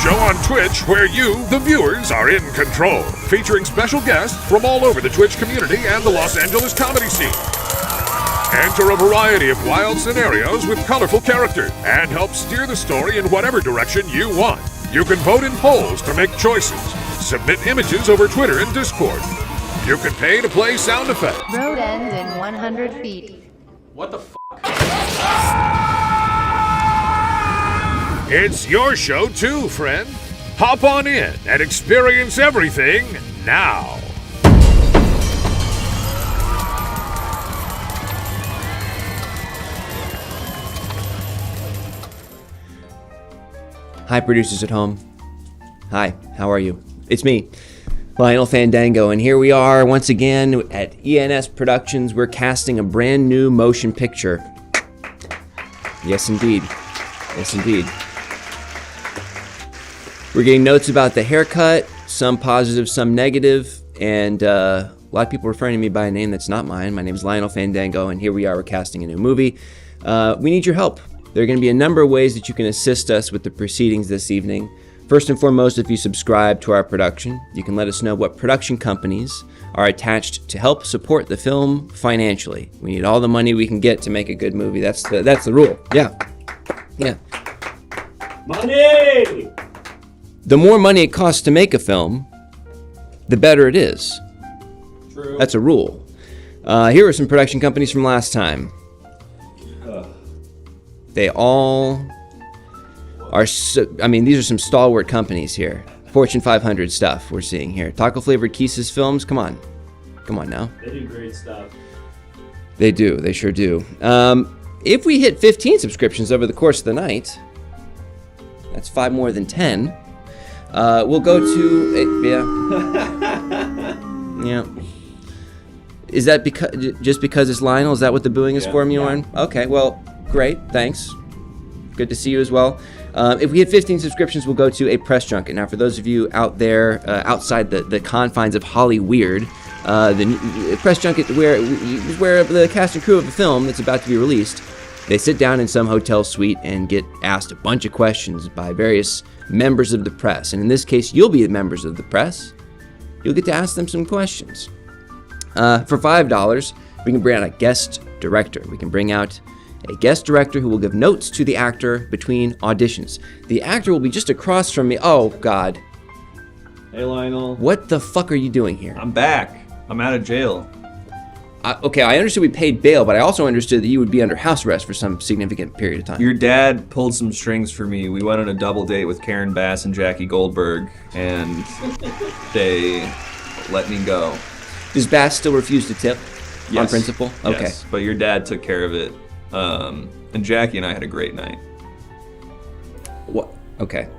show on Twitch where you, the viewers, are in control, featuring special guests from all over the Twitch community and the Los Angeles comedy scene. Enter a variety of wild scenarios with colorful characters and help steer the story in whatever direction you want. You can vote in polls to make choices, submit images over Twitter and Discord. You can pay to play sound effects. Road ends in 100 feet. What the f***? It's your show too, friend. Hop on in and experience everything now. Hi, producers at home. Hi, how are you? It's me, Lionel Fandango, and here we are once again at ENS Productions. We're casting a brand new motion picture. Yes, indeed. Yes, indeed. We're getting notes about the haircut, some positive, some negative, and a lot of people referring to me by a name that's not mine. My name is Lionel Fandango, and here we are, we're casting a new movie. We need your help. There are going to be a number of ways that you can assist us with the proceedings this evening. First and foremost, if you subscribe to our production, you can let us know what production companies are attached to help support the film financially. We need all the money we can get to make a good movie. That's the rule. Yeah. Money! The more money it costs to make a film, the better it is. True. That's a rule. Here are some production companies from last time. They all are, these are some stalwart companies here. Fortune 500 stuff we're seeing here. Taco Flavored Kisses Films, come on. Come on now. They do great stuff. They do, they sure do. If we hit 15 subscriptions over the course of the night, that's 5 more than 10. We'll go to, yeah. Is that just because it's Lionel? Is that what the booing is for, Mjorn? Okay, well, great, thanks. Good to see you as well. If we hit 15 subscriptions, we'll go to a press junket. Now, for those of you out there, outside the confines of Hollyweird, the press junket where the cast and crew of a film that's about to be released, they sit down in some hotel suite and get asked a bunch of questions by various members of the press. And in this case, you'll be the members of the press. You'll get to ask them some questions. For $5, we can bring out a guest director. We can bring out a guest director who will give notes to the actor between auditions. The actor will be just across from me. Oh, God. Hey, Lionel. What the fuck are you doing here? I'm back. I'm out of jail. Okay, I understood we paid bail, but I also understood that you would be under house arrest for some significant period of time. Your dad pulled some strings for me. We went on a double date with Karen Bass and Jackie Goldberg, and they let me go. Does Bass still refuse to tip Yes. on principle? Okay. Yes, but your dad took care of it. And Jackie and I had a great night. What? Okay.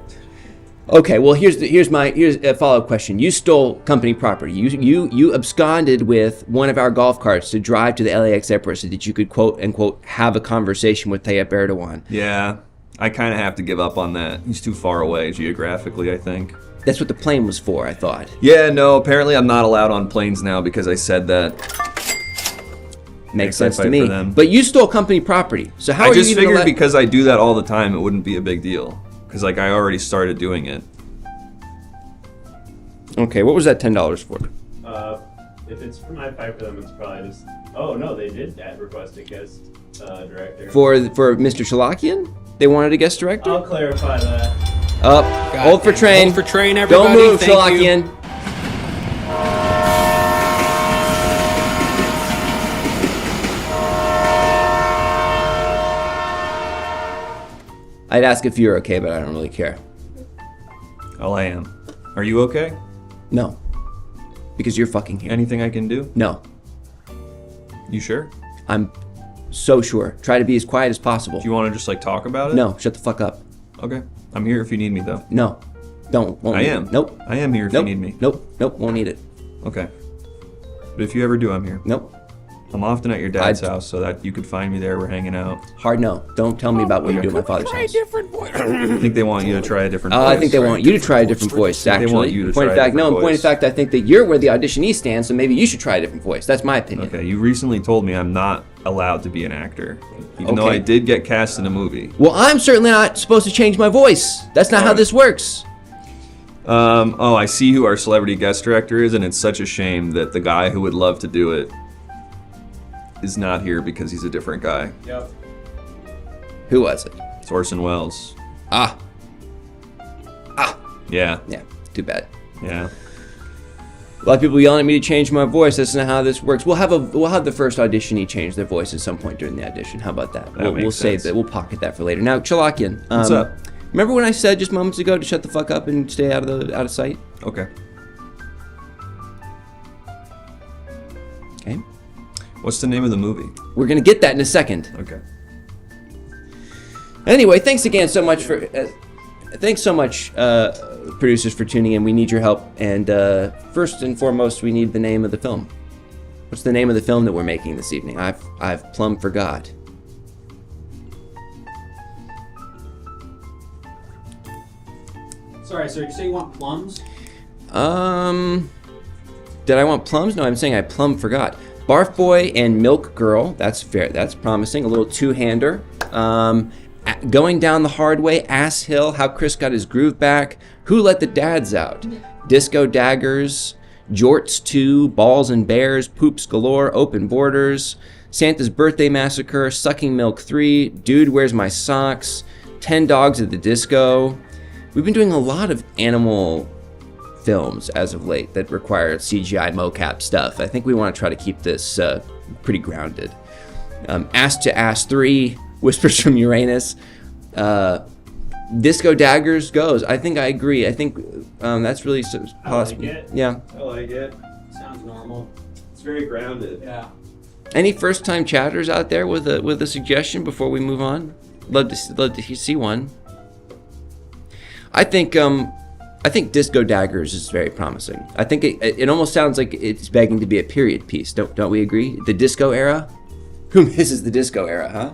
Okay. Well, here's a follow-up question. You stole company property. You absconded with one of our golf carts to drive to the LAX airport so that you could quote unquote have a conversation with Tayyip Erdogan. Yeah, I kind of have to give up on that. He's too far away geographically, I think. That's what the plane was for, I thought. Yeah, no. Apparently, I'm not allowed on planes now because I said that. Makes sense to me. But you stole company property, so how are you even? I just figured because I do that all the time, it wouldn't be a big deal. Because I already started doing it. Okay, what was that $10 for? If it's for my fight for them, it's probably just. Oh no, they did request a guest director. For Mr. Shalakian? They wanted a guest director? I'll clarify that. Hold for train. Hold for train, everybody. Don't move, Thank Shalakian. you. I'd ask if you're okay, but I don't really care. Oh, I am. Are you okay? No. Because you're fucking here. Anything I can do? No. You sure? I'm so sure. Try to be as quiet as possible. Do you want to just talk about it? No, shut the fuck up. Okay. I'm here if you need me though. No. Don't. Won't I need am. It. Nope. I am here if Nope. you need me. Nope. Won't need it. Okay. But if you ever do, I'm here. Nope. I'm often at your dad's house so that you could find me there. We're hanging out. Hard no. Don't tell me about what you do at my father's house. I think they want you to try a different voice. I think they want you to try a different voice, actually. They want you to point try of a fact, different no, in point of voice. fact, I think that you're where the auditionee stands, so maybe you should try a different voice. That's my opinion. Okay, you recently told me I'm not allowed to be an actor, even though Okay. I did get cast in a movie. Well, I'm certainly not supposed to change my voice. That's not how Alright. this works. Oh, I see who our celebrity guest director is, and it's such a shame that the guy who would love to do it is not here because he's a different guy. Yep. Who was it? It's Orson Welles. Ah. Yeah. Yeah, too bad. Yeah. A lot of people yelling at me to change my voice. That's not how this works. We'll have the first auditionee change their voice at some point during the audition. How about that? We'll save that. We'll pocket that for later. Now, Chalakian. What's up? Remember when I said just moments ago to shut the fuck up and stay out of sight? Okay. Okay. What's the name of the movie? We're gonna get that in a second. Okay. Anyway, thanks again so much for. Thanks so much, producers, for tuning in. We need your help, and first and foremost, we need the name of the film. What's the name of the film that we're making this evening? I've plumb forgot. Sorry, sir. Did you say you want plums? Did I want plums? No, I'm saying I plumb forgot. Barf Boy and Milk Girl. That's fair. That's promising. A little two-hander. Going Down the Hard Way, Ass Hill, How Chris Got His Groove Back, Who Let the Dads Out, Disco Daggers, Jorts 2, Balls and Bears, Poops Galore, Open Borders, Santa's Birthday Massacre, Sucking Milk 3, Dude, Where's My Socks, 10 Dogs at the Disco. We've been doing a lot of animal films as of late that require CGI mocap stuff. I think we want to try to keep this pretty grounded. Ass to Ass 3, Whispers from Uranus, Disco Daggers goes. I think I agree. I think that's really possible. I like it. Yeah. I like it. Sounds normal. It's very grounded. Yeah. Any first-time chatters out there with a suggestion before we move on? Love to see one. I think Disco Daggers is very promising. I think it almost sounds like it's begging to be a period piece. Don't we agree? The disco era. Who misses the disco era, huh?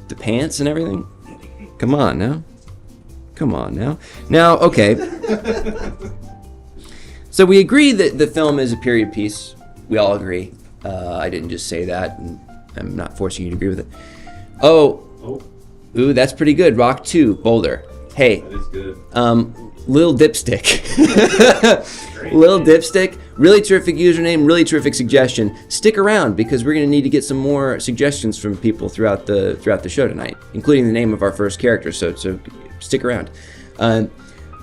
The pants and everything. Come on now. Now, okay. So we agree that the film is a period piece. We all agree. I didn't just say that, and I'm not forcing you to agree with it. Oh. Ooh, that's pretty good. Rock 2, Boulder. Hey. That is good. Lil Dipstick. Lil Dipstick. Really terrific username, really terrific suggestion. Stick around because we're going to need to get some more suggestions from people throughout the show tonight, including the name of our first character. So stick around.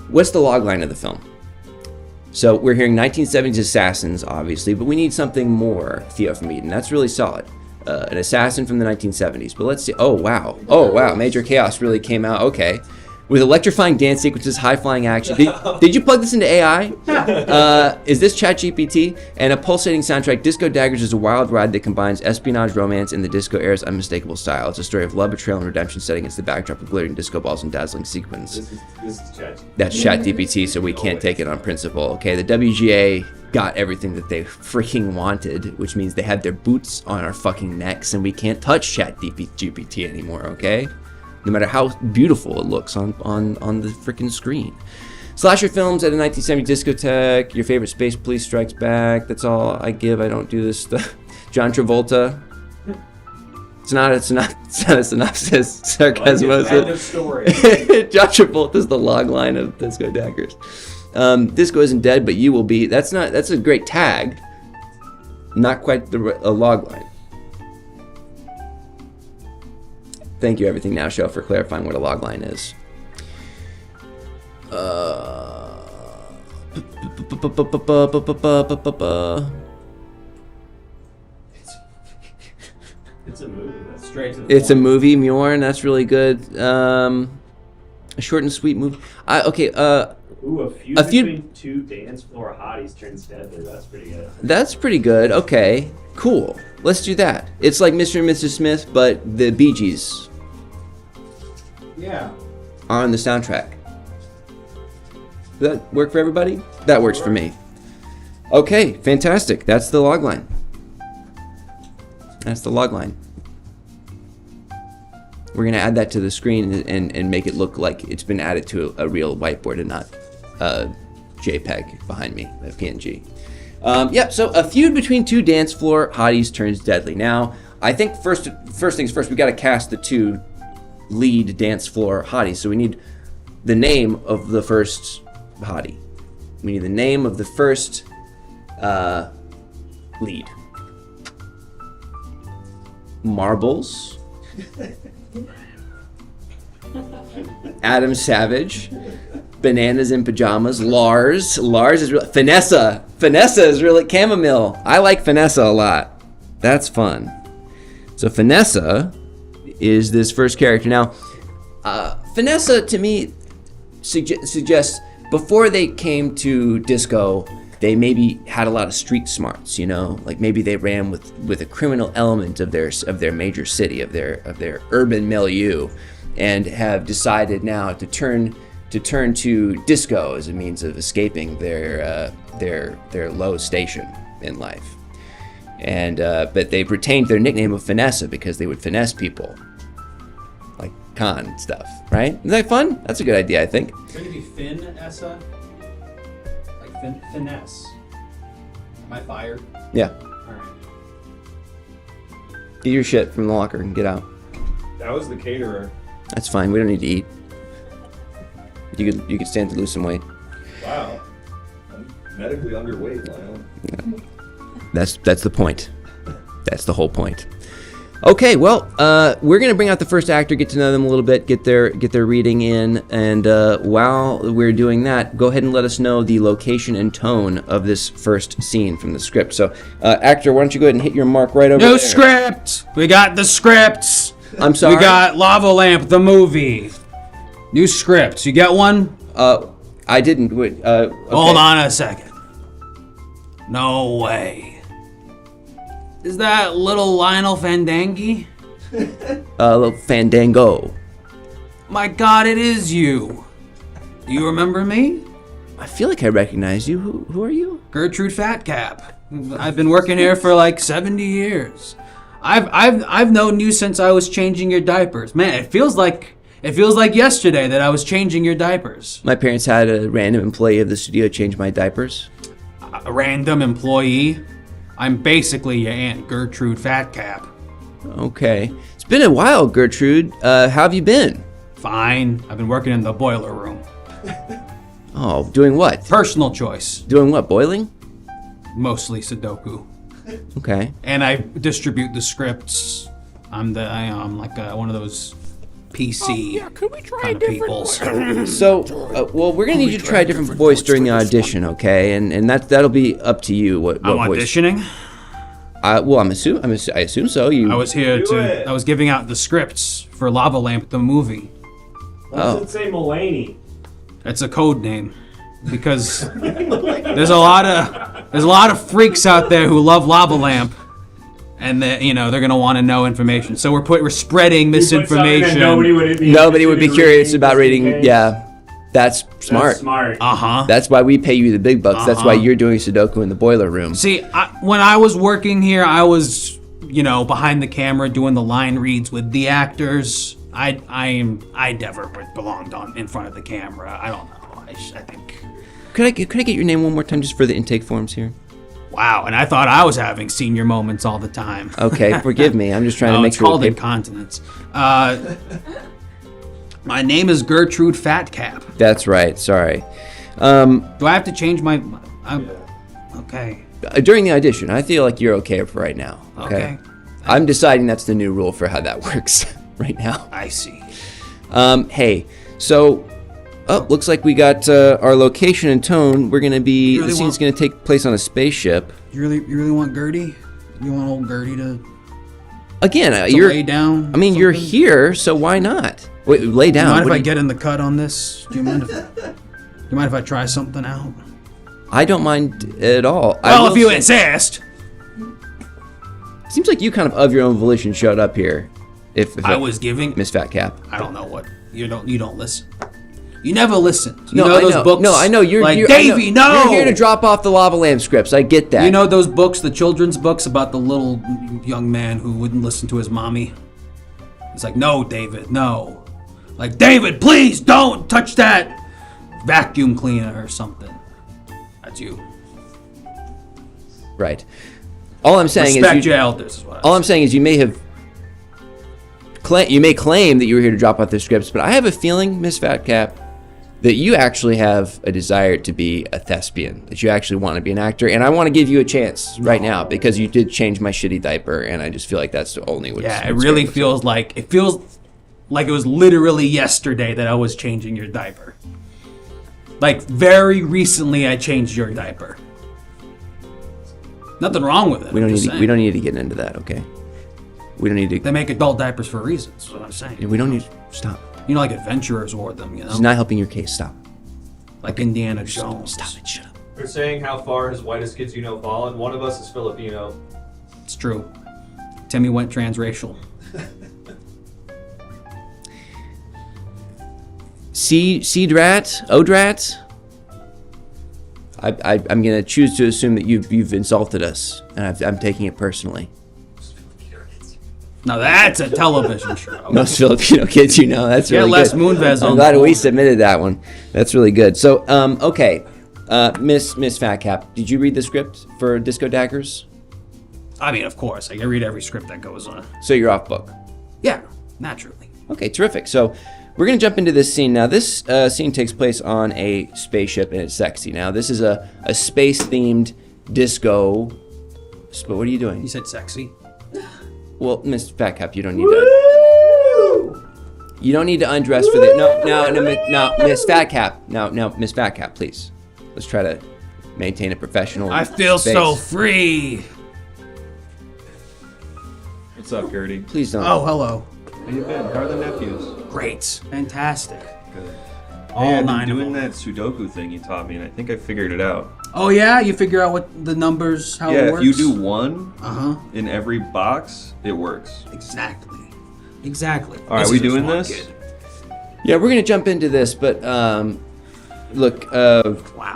What's the logline of the film? So we're hearing 1970s assassins, obviously, but we need something more, Theo from Eden. That's really solid. An assassin from the 1970s. But let's see. Oh, wow. Major Chaos really came out. Okay. With electrifying dance sequences, high-flying action. Did you plug this into AI? Is this ChatGPT? And a pulsating soundtrack, Disco Daggers is a wild ride that combines espionage, romance, and the disco era's unmistakable style. It's a story of love, betrayal, and redemption set against the backdrop of glittering disco balls and dazzling sequins. This is ChatGPT. That's ChatGPT, so we can't take it on principle. Okay, the WGA got everything that they freaking wanted, which means they had their boots on our fucking necks, and we can't touch ChatGPT anymore, okay? No matter how beautiful it looks on the freaking screen. Slasher films at a 1970 discotheque. Your favorite Space Police Strikes Back. That's all I give. I don't do this stuff. John Travolta. It's not a synopsis. Sarcasm. Random story. John Travolta's the log line of Disco Daggers. Disco isn't dead, but you will be. That's a great tag. Not quite a log line. Thank you, Everything Now Show, for clarifying what a logline is. It's a movie. That's straight to the It's a point. movie, Mjorn. That's really good. A short and sweet movie. Ooh, a feud A feud- between two dance floor hotties turns deadly. That's pretty good. That's pretty good. Okay, cool. Let's do that. It's like Mr. and Mrs. Smith, but the Bee Gees Yeah. are on the soundtrack. Does that work for everybody? That works for me. Okay, fantastic. That's the logline. We're going to add that to the screen and make it look like it's been added to a real whiteboard and not a JPEG behind me, a PNG. So a feud between two dance floor hotties turns deadly. Now, I think first things first, we got to cast the two lead dance floor hottie. So we need the name of the first hottie. We need the name of the first lead. Marbles. Adam Savage. Bananas in Pajamas. Lars is real. Vanessa is really chamomile. I like Vanessa a lot. That's fun. So Vanessa is this first character. Now, Vanessa to me suggests before they came to disco, they maybe had a lot of street smarts, you know, like maybe they ran with a criminal element of their major city, of their urban milieu, and have decided now to turn to disco as a means of escaping their low station in life. And but they've retained their nickname of Finesse because they would finesse people, like con and stuff, right? Isn't that fun? That's a good idea, I think. Could it be Fin-essa? Like finesse. Am I fired? Yeah. Alright. Get your shit from the locker and get out. That was the caterer. That's fine. We don't need to eat. You could stand to lose some weight. Wow. I'm medically underweight, Lionel. That's the point. That's the whole point. Okay, well, we're gonna bring out the first actor, get to know them a little bit, get their reading in, and while we're doing that, go ahead and let us know the location and tone of this first scene from the script. So, actor, why don't you go ahead and hit your mark right over there? New script. We got the scripts. I'm sorry. We got Lava Lamp, the movie. New scripts. You get one? I didn't. Wait, okay. Hold on a second. No way. Is that little Lionel Fandangi? Little Fandango. My God, it is you. Do you remember me? I feel like I recognize you. Who are you? Gertrude Fatcap. I've been working here for like 70 years. I've known you since I was changing your diapers. Man, it feels like yesterday that I was changing your diapers. My parents had a random employee of the studio change my diapers. A random employee? I'm basically your Aunt Gertrude Fatcap. Okay. It's been a while, Gertrude. How have you been? Fine. I've been working in the boiler room. Oh, doing what? Personal choice. Doing what, boiling? Mostly Sudoku. Okay. And I distribute the scripts. I'm like one of those PC kind of peoples. So, well, we're gonna need you to try a different voice during the audition, okay? And that'll be up to you. What I'm voice? auditioning. Well, I assume so. I was here I was giving out the scripts for Lava Lamp, the movie. Why does it say Mulaney? It's a code name because there's a lot of freaks out there who love Lava Lamp. And they're gonna want to know information. So we're spreading misinformation. Nobody would be curious about reading. Yeah, that's smart. That's smart. That's why we pay you the big bucks. That's why you're doing Sudoku in the boiler room. See, when I was working here, I was, behind the camera doing the line reads with the actors. I never belonged in front of the camera. I don't know. I think. Could I get your name one more time just for the intake forms here? Wow, and I thought I was having senior moments all the time. Okay, forgive me. I'm just trying to make sure. It's called incontinence. My name is Gertrude Fatcap. That's right. Sorry. Do I have to change my? Okay. During the audition, I feel like you're okay for right now. Okay. I'm deciding that's the new rule for how that works right now. I see. Hey, so. Oh, looks like we got our location and tone. We're gonna be. The scene's gonna take place on a spaceship. You really want Gertie? You want old Gertie to you're lay down? I mean, you're here, so why not? Wait, lay down. Do you mind if I get in the cut on this? Do you mind if I try something out? I don't mind at all. Well, if you insist. Seems like you kind of your own volition showed up here. If I was giving Miss Fatcap. I don't know what you don't listen. You never listened. You know those books? No, I know you're like you're, Davey. No, you're here to drop off the Lava Lamp scripts. I get that. You know those books, the children's books about the little young man who wouldn't listen to his mommy. He's like, no, David, no. Like, David, please don't touch that vacuum cleaner or something. That's you. Right. All I'm saying Respect your elders is what all I'm saying is you may have you may claim that you were here to drop off the scripts, but I have a feeling, Miss Fatcap, that you actually have a desire to be a thespian, that you actually want to be an actor, and I want to give you a chance right now because you did change my shitty diaper, and I just feel like that's the only way. Yeah, it really feels like it was literally yesterday that I was changing your diaper. Like very recently, I changed your diaper. Nothing wrong with it. We don't need to get into that, okay? We don't need to. They make adult diapers for a reason. That's what I'm saying. We don't need. Stop. You know, like adventurers wore them. You know, It's not helping your case. Stop. like Indiana Jones. Stop it. Shut up. We're saying how far has whitest kids you know fallen. One of us is Filipino. It's true. Timmy went transracial. Drat, Odrat. I'm gonna choose to assume that you've insulted us, and I'm taking it personally. Now that's a television show. Most Filipino kids, you know, that's really Les good. Moonves I'm on glad board. we submitted that one. That's really good. So, okay, Miss Fatcap, did you read the script for Disco Daggers? I mean, of course, I read every script that goes on. So you're off book. Yeah, naturally. Okay, terrific. So we're going to jump into this scene. Now, this scene takes place on a spaceship, and it's sexy. Now, this is a space-themed disco. But what are you doing? You said sexy. Well, Miss Fatcap, you don't need to. You don't need to undress for the. No, Miss Fatcap. No, Miss Fatcap, please. Let's try to maintain a professional. I feel space. so free. What's up, Gertie? Please don't. Oh, hello. How you been? How are the nephews? Great. Fantastic. Good. All Hey, I've been 9 of doing them. that Sudoku thing you taught me, and I think I figured it out. Oh, yeah? You figure out what the numbers, how it Yeah, works? if you do one Uh-huh. in every box, it works. Exactly. All right, we doing this? Yeah, we're gonna jump into this, but look,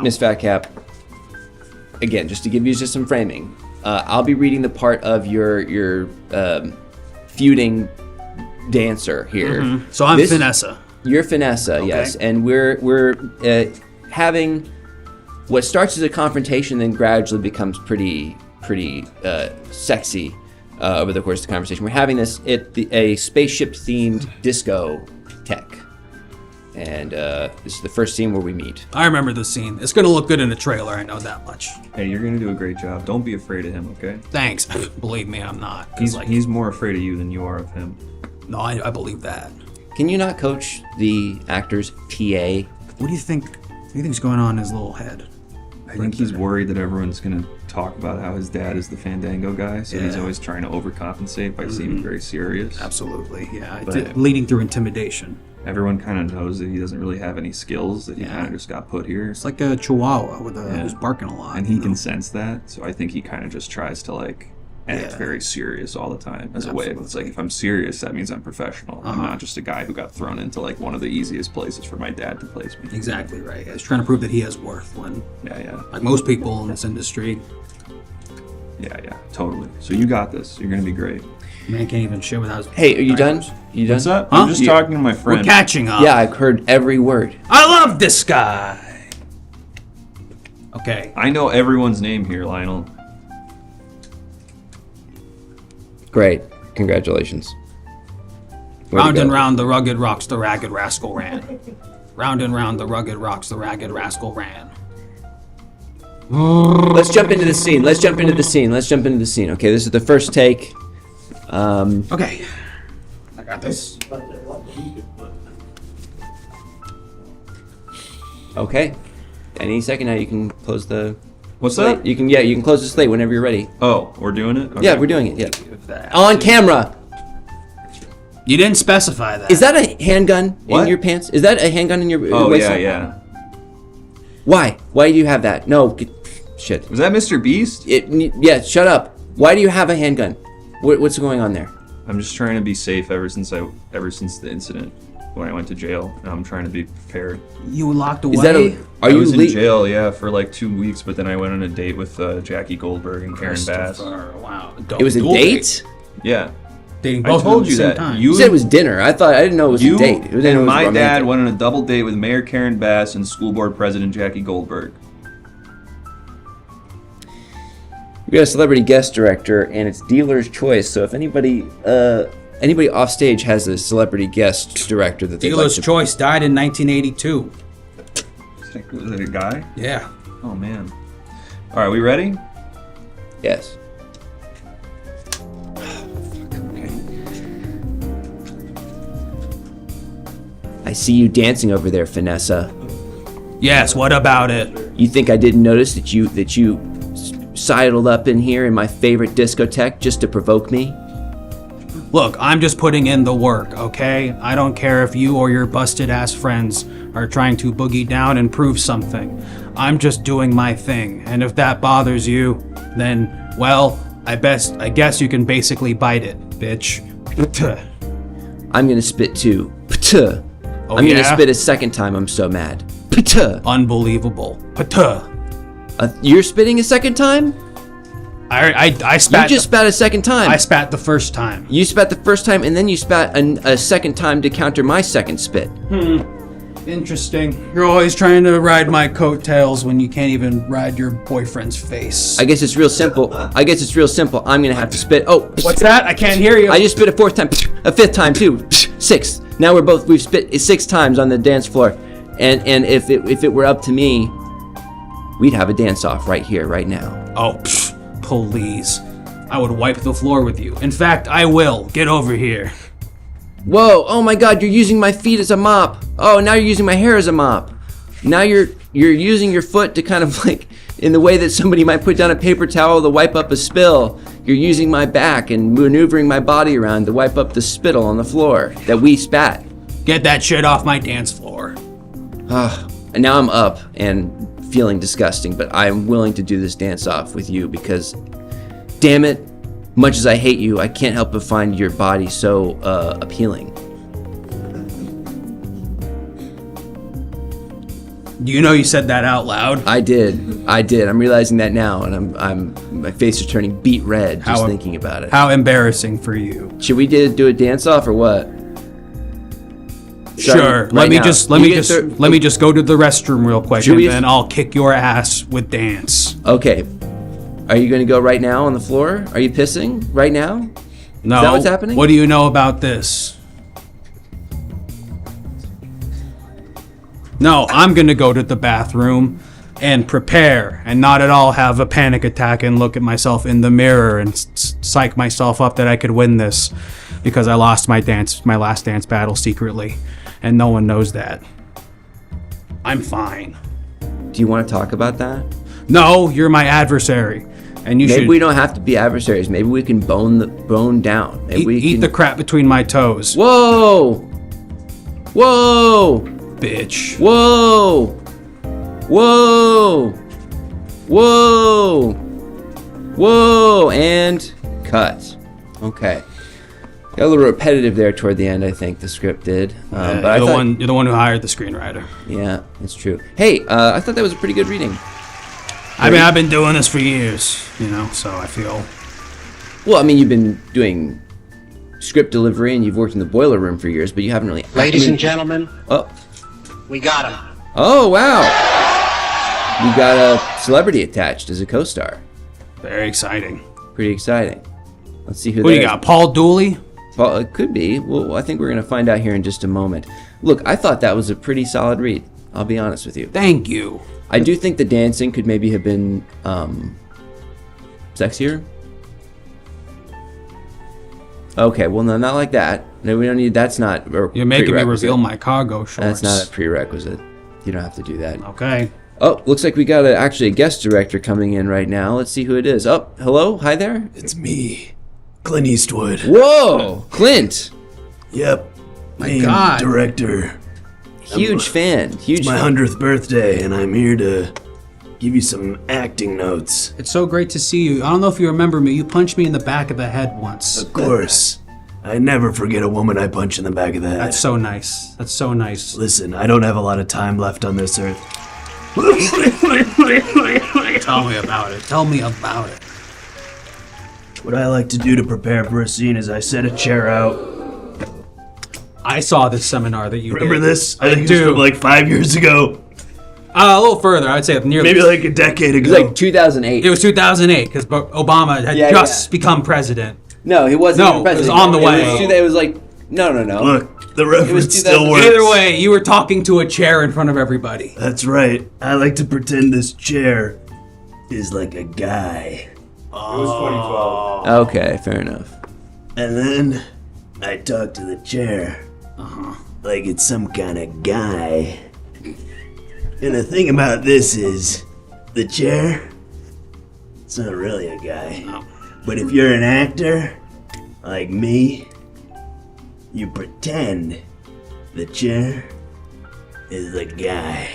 Miss Fatcap. Again, just to give you just some framing, I'll be reading the part of your feuding dancer here. So I'm This- Vanessa. You're Vanessa, yes, and we're having what starts as a confrontation, then gradually becomes pretty sexy over the course of the conversation. We're having this at a spaceship-themed disco tech, and this is the first scene where we meet. I remember this scene. It's going to look good in the trailer, I know that much. Hey, you're gonna do a great job. Don't be afraid of him, okay? Thanks. Believe me, I'm not. 'Cause, He's more afraid of you than you are of him. No, I believe that. Can you not coach the actor's PA? What do you think is going on in his little head? I think he's worried that everyone's gonna talk about how his dad is the Fandango guy, so he's Yeah. always trying to overcompensate by seeming very serious. Absolutely, yeah. But- Leading through intimidation. Everyone kind of knows that he doesn't really have any skills, that he Yeah. kind of just got put here. It's like a chihuahua with Yeah. who's barking a lot. And he you can know? sense that, so I think he kind of just tries to like act Yeah. very serious all the time as a way of, it's like, if I'm serious, that means I'm professional. I'm not just a guy who got thrown into like one of the easiest places for my dad to place me. Exactly right. He's trying to prove that he has worth when, Yeah, like most people in this industry, totally. So you got this. You're gonna be great. man can't even shit without his Hey, are you done? diapers. You done? What's up? Huh? I'm just You- talking to my We're friend. catching up. Yeah, I've heard every word. I love this guy. Okay. I know everyone's name here, Lionel. Great. Congratulations. Way to Round go. and round the rugged rocks the ragged rascal ran. Round and round the rugged rocks the ragged rascal ran. Let's jump into the scene. Okay, this is the first take. Okay. I got this. Okay. Any second now, you can close the What's slate. that? You can close the slate whenever you're ready. Oh, we're doing it? Yeah, Okay. we're doing it. Yeah. On camera. You didn't specify that. Is that a handgun in What? your pants? Is that a handgun in your Oh, waistline? yeah. Why? Why do you have that? No. Shit. Was that Mr. Beast? Yeah. Shut up. Why do you have a handgun? What's going on there? I'm just trying to be safe ever since the incident when I went to jail. And I'm trying to be prepared. You were locked away? Is that a? Are I you was in le- jail, yeah, for like 2 weeks, but then I went on a date with Jackie Goldberg and Karen Bass. Christopher, wow. It was a Dual date. Yeah, Dating I both told at you the same that. time. You said it was dinner. I didn't know it was you a date. I didn't know it and was my romantic. dad went on a double date with Mayor Karen Bass and School Board President Jackie Goldberg. We got a celebrity guest director, and it's dealer's choice. So if anybody anybody off stage has a celebrity guest director that they like Dealer's to... Choice died in 1982. Was it a guy? Yeah. Oh man. All right, we ready? Yes. I see you dancing over there, Vanessa. Yes, what about it? You think I didn't notice that you sidled up in here in my favorite discotheque just to provoke me? Look, I'm just putting in the work, okay? I don't care if you or your busted-ass friends are trying to boogie down and prove something. I'm just doing my thing, and if that bothers you, then, well, I guess you can basically bite it, bitch. I'm gonna spit too. Oh, I'm gonna yeah? spit a second time, I'm so mad. Unbelievable. You're spitting a second time? I spat. You just spat a second time. I spat the first time. You spat the first time, and then you spat a second time to counter my second spit. Interesting. You're always trying to ride my coattails when you can't even ride your boyfriend's face. I guess it's real simple. I'm gonna have to spit. Oh, What's that? I can't hear you. I just spit a fourth time, a fifth time too, sixth. Now we've spit 6 times on the dance floor, and if it were up to me, we'd have a dance off right here, right now. Oh, please. I would wipe the floor with you. In fact, I will. Get over here. Whoa! Oh my God! You're using my feet as a mop. Oh, now you're using my hair as a mop. Now you're using your foot to kind of like, in the way that somebody might put down a paper towel to wipe up a spill. You're using my back and maneuvering my body around to wipe up the spittle on the floor that we spat. Get that shit off my dance floor. And now I'm up and feeling disgusting, but I'm willing to do this dance off with you because, damn it, much as I hate you, I can't help but find your body so appealing. Do you know you said that out loud? I did. I'm realizing that now, and my face is turning beet red just thinking about it. How embarrassing for you. Should we do a dance off or what? Sure. Let me just go to the restroom real quick, and then I'll kick your ass with dance. Okay. Are you going to go right now on the floor? Are you pissing right now? No. Is that what's happening? What do you know about this? No, I'm going to go to the bathroom and prepare and not at all have a panic attack and look at myself in the mirror and psych myself up that I could win this because I lost my last dance battle secretly, and no one knows that. I'm fine. Do you want to talk about that? No, you're my adversary, and you should. Maybe we don't have to be adversaries. Maybe we can bone down. Maybe we eat can... the crap between my toes. Whoa! Whoa! Bitch. Whoa! Whoa! Whoa! Whoa! And cut. Okay. Got a little repetitive there toward the end, I think the script did. But you're the one who hired the screenwriter. Yeah, it's true. Hey, I thought that was a pretty good reading. I mean, I've been doing this for years, so I feel... Well, I mean, you've been doing script delivery and you've worked in the boiler room for years, but you haven't really... Ladies and gentlemen, Oh. we got him. Oh, wow. You got a celebrity attached as a co-star. Very exciting. Pretty exciting. Let's see who Who you got, Paul Dooley? Well, it could be. Well, I think we're going to find out here in just a moment. Look, I thought that was a pretty solid read. I'll be honest with you. Thank you. I do think the dancing could maybe have been sexier. Okay, well, no, not like that. No, we don't need. That's not. You're making me reveal my cargo shorts. That's not a prerequisite. You don't have to do that. Okay. Oh, looks like we got actually a guest director coming in right now. Let's see who it is. Oh, hello, hi there. It's me, Clint Eastwood. Whoa, Clint. Yep. My God. Director. Huge fan. Huge. It's my fan. 100th birthday, and I'm here to give you some acting notes. It's so great to see you. I don't know if you remember me. You punched me in the back of the head once. Of course. I never forget a woman I punch in the back of the head. That's so nice. That's so nice. Listen, I don't have a lot of time left on this earth. Tell me about it. Tell me about it. What I like to do to prepare for a scene is I set a chair out. I saw this seminar that you Remember did. this? I think it was from like 5 years ago. A little further. I'd say nearly. Maybe like a decade ago. It was like 2008. It was 2008 because Obama had just become president. No, he wasn't. No, even president. it was on the way. It was like no. Look, the reference 2000. still works. Either way, you were talking to a chair in front of everybody. That's right. I like to pretend this chair is like a guy. It was 2012. Okay, fair enough. And then I talk to the chair. Like it's some kind of guy. And the thing about this is, the chair, it's not really a guy. But if you're an actor, like me, you pretend the chair is a guy.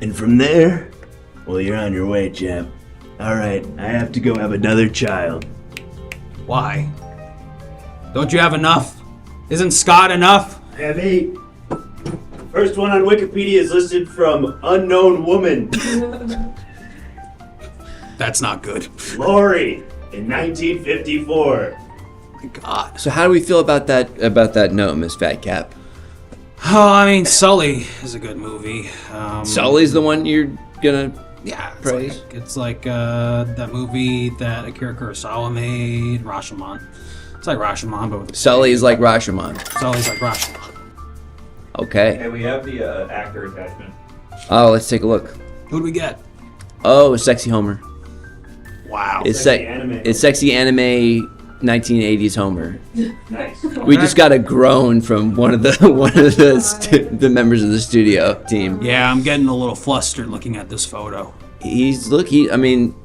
And from there, well, you're on your way, chap. Alright, I have to go have another child. Why? Don't you have enough? Isn't Scott enough? I have 8. First one on Wikipedia is listed from unknown woman. That's not good. Lori in 1954. My God. So how do we feel about that note, Miss Fat Cap? Oh, I mean, Sully is a good movie. Sully's the one you're gonna Yeah, praise. It's like that movie that Akira Kurosawa made, Rashomon. It's like Rashomon, but with Sully's like Rashomon. Sully's like Rashomon. Okay. Hey, we have the actor attachment. Oh, let's take a look. Who do we get? Oh, Sexy Homer. Wow. It's Sexy anime. It's sexy anime 1980s Homer. Nice. We just got a groan from one of the the members of the studio team. Yeah, I'm getting a little flustered looking at this photo. I mean,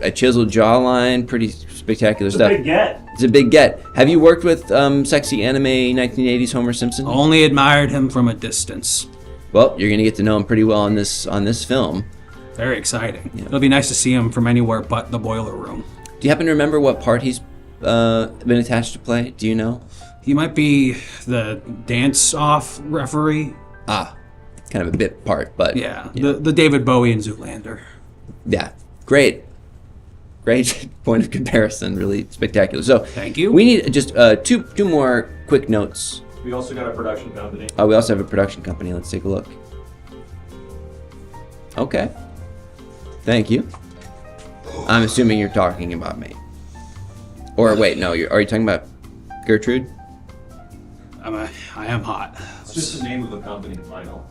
a chiseled jawline, pretty spectacular It's a stuff. big get. It's a big get. Have you worked with sexy anime 1980s Homer Simpson? Only admired him from a distance. Well, you're gonna get to know him pretty well on this film. Very exciting. It'll be nice to see him from anywhere but the boiler room. Do you happen to remember what part he's been attached to play? Do you know? He might be the dance-off referee. Ah, kind of a bit part, but Yeah, the David Bowie and Zoolander. yeah, great point of comparison. Really spectacular. So Thank you. We need just two more quick notes. We also got a production company. We also have a production company. Let's take a look. Okay. Thank you. I'm assuming you're talking about me. Or wait, no, are you talking about Gertrude? I am hot. It's just the name of the company, Lionel.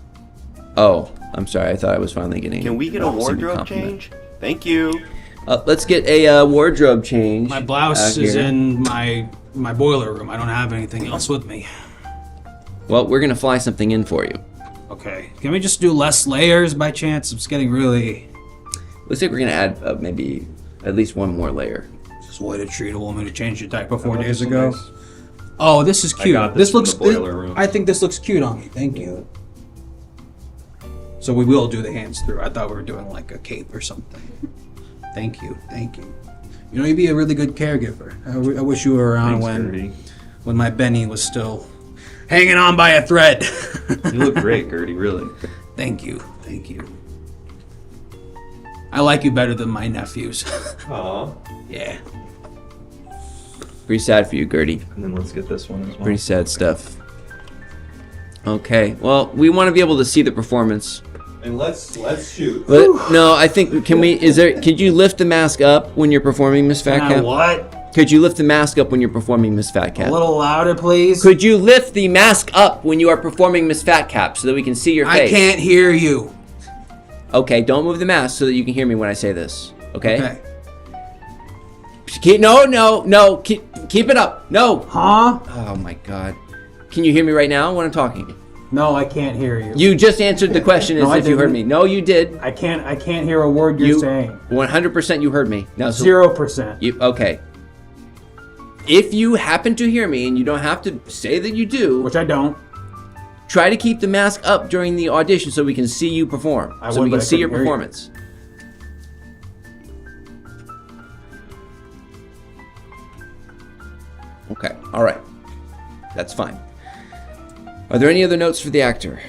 Oh, I'm sorry. I thought I was finally getting. Can we get a wardrobe change? Thank you. Let's get a wardrobe change. My blouse out is here. in my boiler room. I don't have anything else with me. Well, we're gonna fly something in for you. Okay. Can we just do less layers by chance? It's getting really... Looks like we're gonna add maybe at least one more layer. Just way to treat a woman who changed your diaper 4 days this ago. one nice. Oh, this is cute. got this from looks. the boiler room. I think this looks cute on me. Thank you. So we will do the hands through. I thought we were doing like a cape or something. Thank you. Thank you. You know, you'd be a really good caregiver. I wish you were around when my Benny was still hanging on by a thread. You look great, Gertie, really. Thank you. Thank you. I like you better than my nephews. Aw. Yeah. Pretty sad for you, Gertie. And then let's get this one as well. Pretty sad stuff. Okay. Well, we want to be able to see the performance. And let's shoot. But no, I think could you lift the mask up when you're performing, Miss Fat Cap? What? Could you lift the mask up when you're performing, Miss Fat Cap? A little louder, please. Could you lift the mask up when you are performing Miss Fat Cap so that we can see your face? I can't hear you. Okay, don't move the mask so that you can hear me when I say this. Okay? Okay. Keep it up. No. Huh? Oh my God. Can you hear me right now when I'm talking? No, I can't hear you. You just answered the question No, as I if you heard didn't. me. No, you did. I can't hear a word you're saying. 100% you heard me. Now, 0%. Okay. If you happen to hear me, and you don't have to say that you do, Which I don't. try to keep the mask up during the audition so we can see you perform. I So would, we but can I see your couldn't hear you. performance. Okay, all right. That's fine. Are there any other notes for the actor?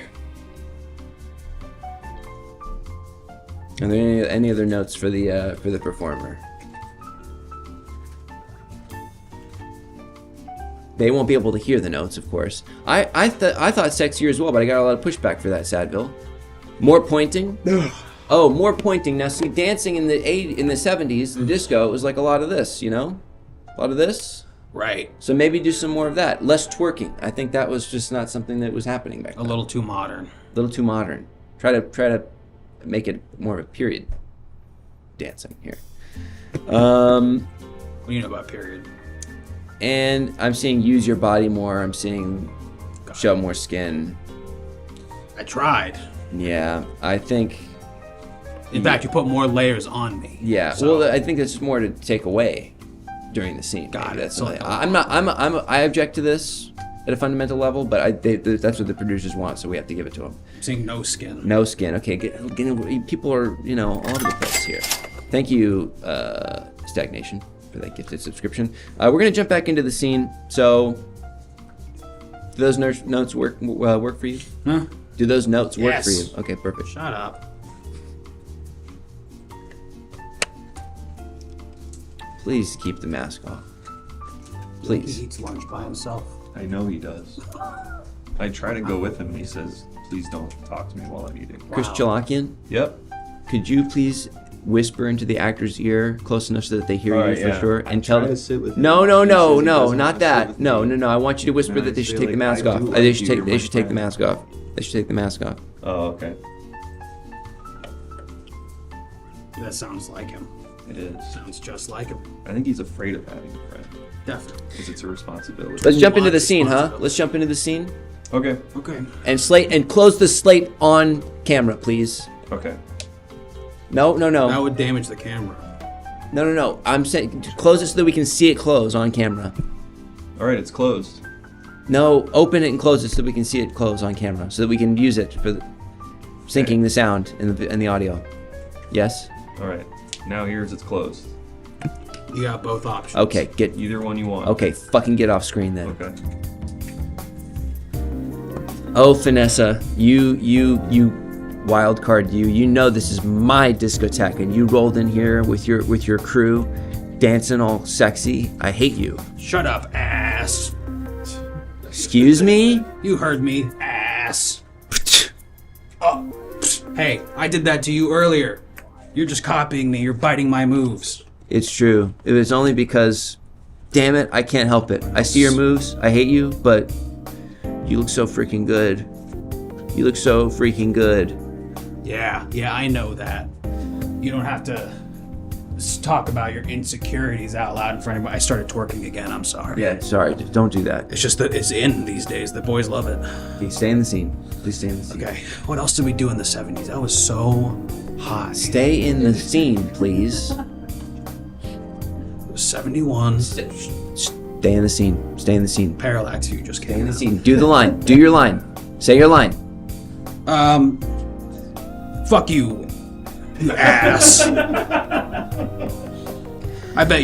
Are there any other notes for the performer? They won't be able to hear the notes, of course. I thought sexier as well, but I got a lot of pushback for that, Sadville. More pointing. Oh, more pointing. Now, see, dancing in the 70s, the disco, it was like a lot of this, you know? A lot of this. Right. So maybe do some more of that. Less twerking. I think that was just not something that was happening back then. A little too modern. A little too modern. Try to make it more of a period dancing here. What do you know about period? And I'm seeing use your body more. I'm seeing show more skin. I tried. Yeah, I think. In fact, you put more layers on me. Yeah. So. Well, I think that's more to take away during the scene. Got it. That's So only, I object to this at a fundamental level, but that's what the producers want, so we have to give it to them. I'm seeing no skin. No skin. Okay. People are all over the place here. Thank you, Stagnation, for that gifted subscription. We're gonna jump back into the scene. So, do those notes work for you? Huh? Do those notes work for you? Yes. Okay, perfect. Shut up. Please keep the mask off. Please. He eats lunch by himself. I know he does. I try to go with him and he says, please don't talk to me while I'm eating. Chris Chalakian, Yep. could you please whisper into the actor's ear close enough so that they hear All you right, for yeah. sure, and tell trying them? to sit with him. No, He says he not doesn't want to that. sit No, with me. I want you to whisper And that I they should say, take the like, mask I off. do They like should you, take. They you're should my take the friend. mask off. They should take the mask off. Oh, okay. That sounds like him. It is. Sounds just like him. I think he's afraid of having a friend Definitely. because it's a responsibility. Let's jump into want the scene, huh? responsibility. Let's jump into the scene Okay. Okay. and close the slate on camera, please. Okay. No. That would damage the camera. No. I'm saying close it so that we can see it close on camera. All right, it's closed. No, open it and close it so that we can see it close on camera, so that we can use it for syncing the sound and the audio. Yes. All right. Now here's it's closed. You got both options. Okay. Get. Either one you want. Okay. Fucking get off screen then. Okay. Oh, Vanessa, you wild card, you know this is my discotheque, and you rolled in here with your crew, dancing all sexy. I hate you. Shut up, ass. Excuse me? You heard me, ass. Oh. Hey, I did that to you earlier. You're just copying me. You're biting my moves. It's true. It was only because, damn it, I can't help it. I see your moves. I hate you, but you look so freaking good. You look so freaking good. Yeah, I know that. You don't have to talk about your insecurities out loud in front of me. I started twerking again. I'm sorry. Yeah, sorry. Don't do that. It's just that it's in these days. The boys love it. Please stay in the scene. Please stay in the scene. Okay, what else did we do in the 70s? That was so hot. Stay in the scene, please. It was 71. Stay in the scene. Stay in the scene. Parallax, you just Stay in came the out. scene. Do the line. Do your line. Say your line. Fuck you, you ass. I bet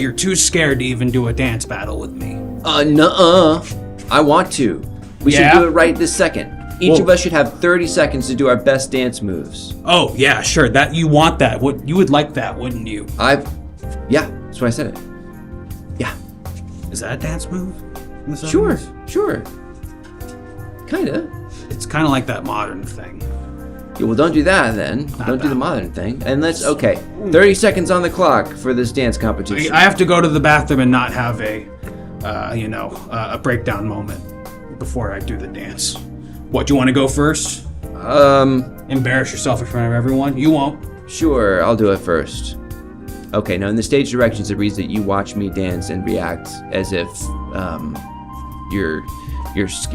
you're too scared to even do a dance battle with me. Nuh-uh. I want to. We should Yeah? do it right this second. Each of Whoa. us should have 30 seconds to do our best dance moves. Oh yeah, sure. That you want that? What you would like that, wouldn't you? Yeah, that's why I said it. Yeah. Is that a dance move? in the Sure, 70s? sure. Kinda. It's kind of like that modern thing. Yeah, well, don't do that then. Don't do the modern thing. And let's, okay. 30 seconds on the clock for this dance competition. I have to go to the bathroom and not have a breakdown moment before I do the dance. What, do you want to go first? Embarrass yourself in front of everyone? You won't. Sure, I'll do it first. Okay, now in the stage directions it reads that you watch me dance and react as if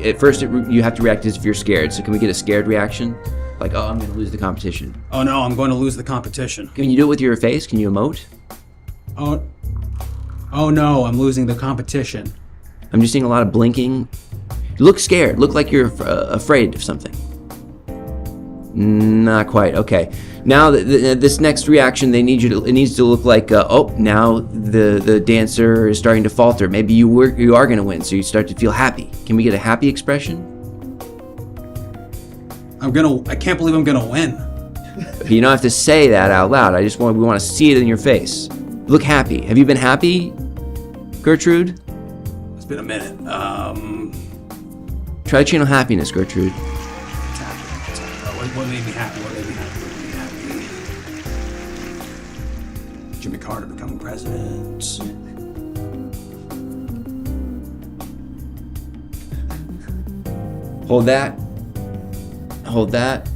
at first you have to react as if you're scared. So can we get a scared reaction? Like, oh, I'm gonna lose the competition. Oh no, I'm going to lose the competition. Can you do it with your face? Can you emote? Oh no, I'm losing the competition. I'm just seeing a lot of blinking. Look scared. Look like you're afraid of something. Not quite. Okay. Now this next reaction, it needs to look like now the dancer is starting to falter. Maybe you are going to win, so you start to feel happy. Can we get a happy expression? I can't believe I'm gonna win. You don't have to say that out loud. We want to see it in your face. Look happy. Have you been happy, Gertrude? It's been a minute. Try to channel happiness, Gertrude. What made me happy? What made me happy? Jimmy Carter becoming president. Hold that. Hold that.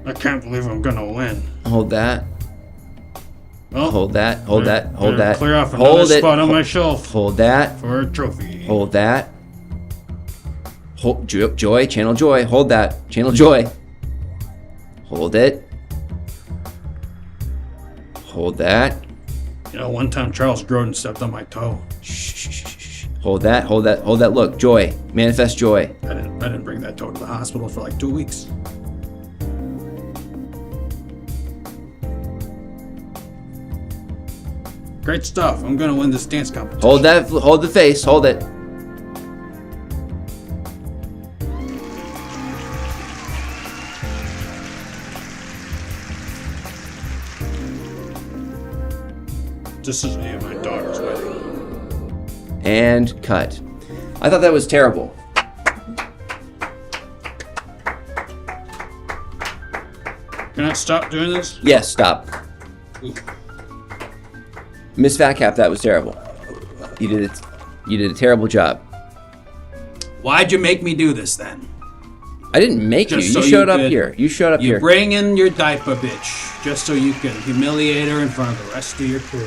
I can't believe I'm gonna win. Hold that. Well, Hold that. Hold that. Hold better that. Clear off another Hold it. spot on my shelf Hold that. for a trophy. Hold that. Hold Joy. Channel Joy. Hold that. Channel Joy. Hold it. Hold that. You know, one time Charles Grodin stepped on my toe. Shh. Hold that. Hold that. Hold that. Look, Joy. Manifest joy. I didn't bring that toe to the hospital for like 2 weeks. Great stuff. I'm gonna win this dance competition. Hold that. Hold the face. Hold it. This is me and my daughter's wedding. And cut. I thought that was terrible. Can I stop doing this? Yes, stop. Miss Fatcap, that was terrible. You did it. You did a terrible job. Why'd you make me do this then? I didn't make you. Just You so showed you up could- here. You showed up You here. bring in your diaper bitch just so you can humiliate her in front of the rest of your crew.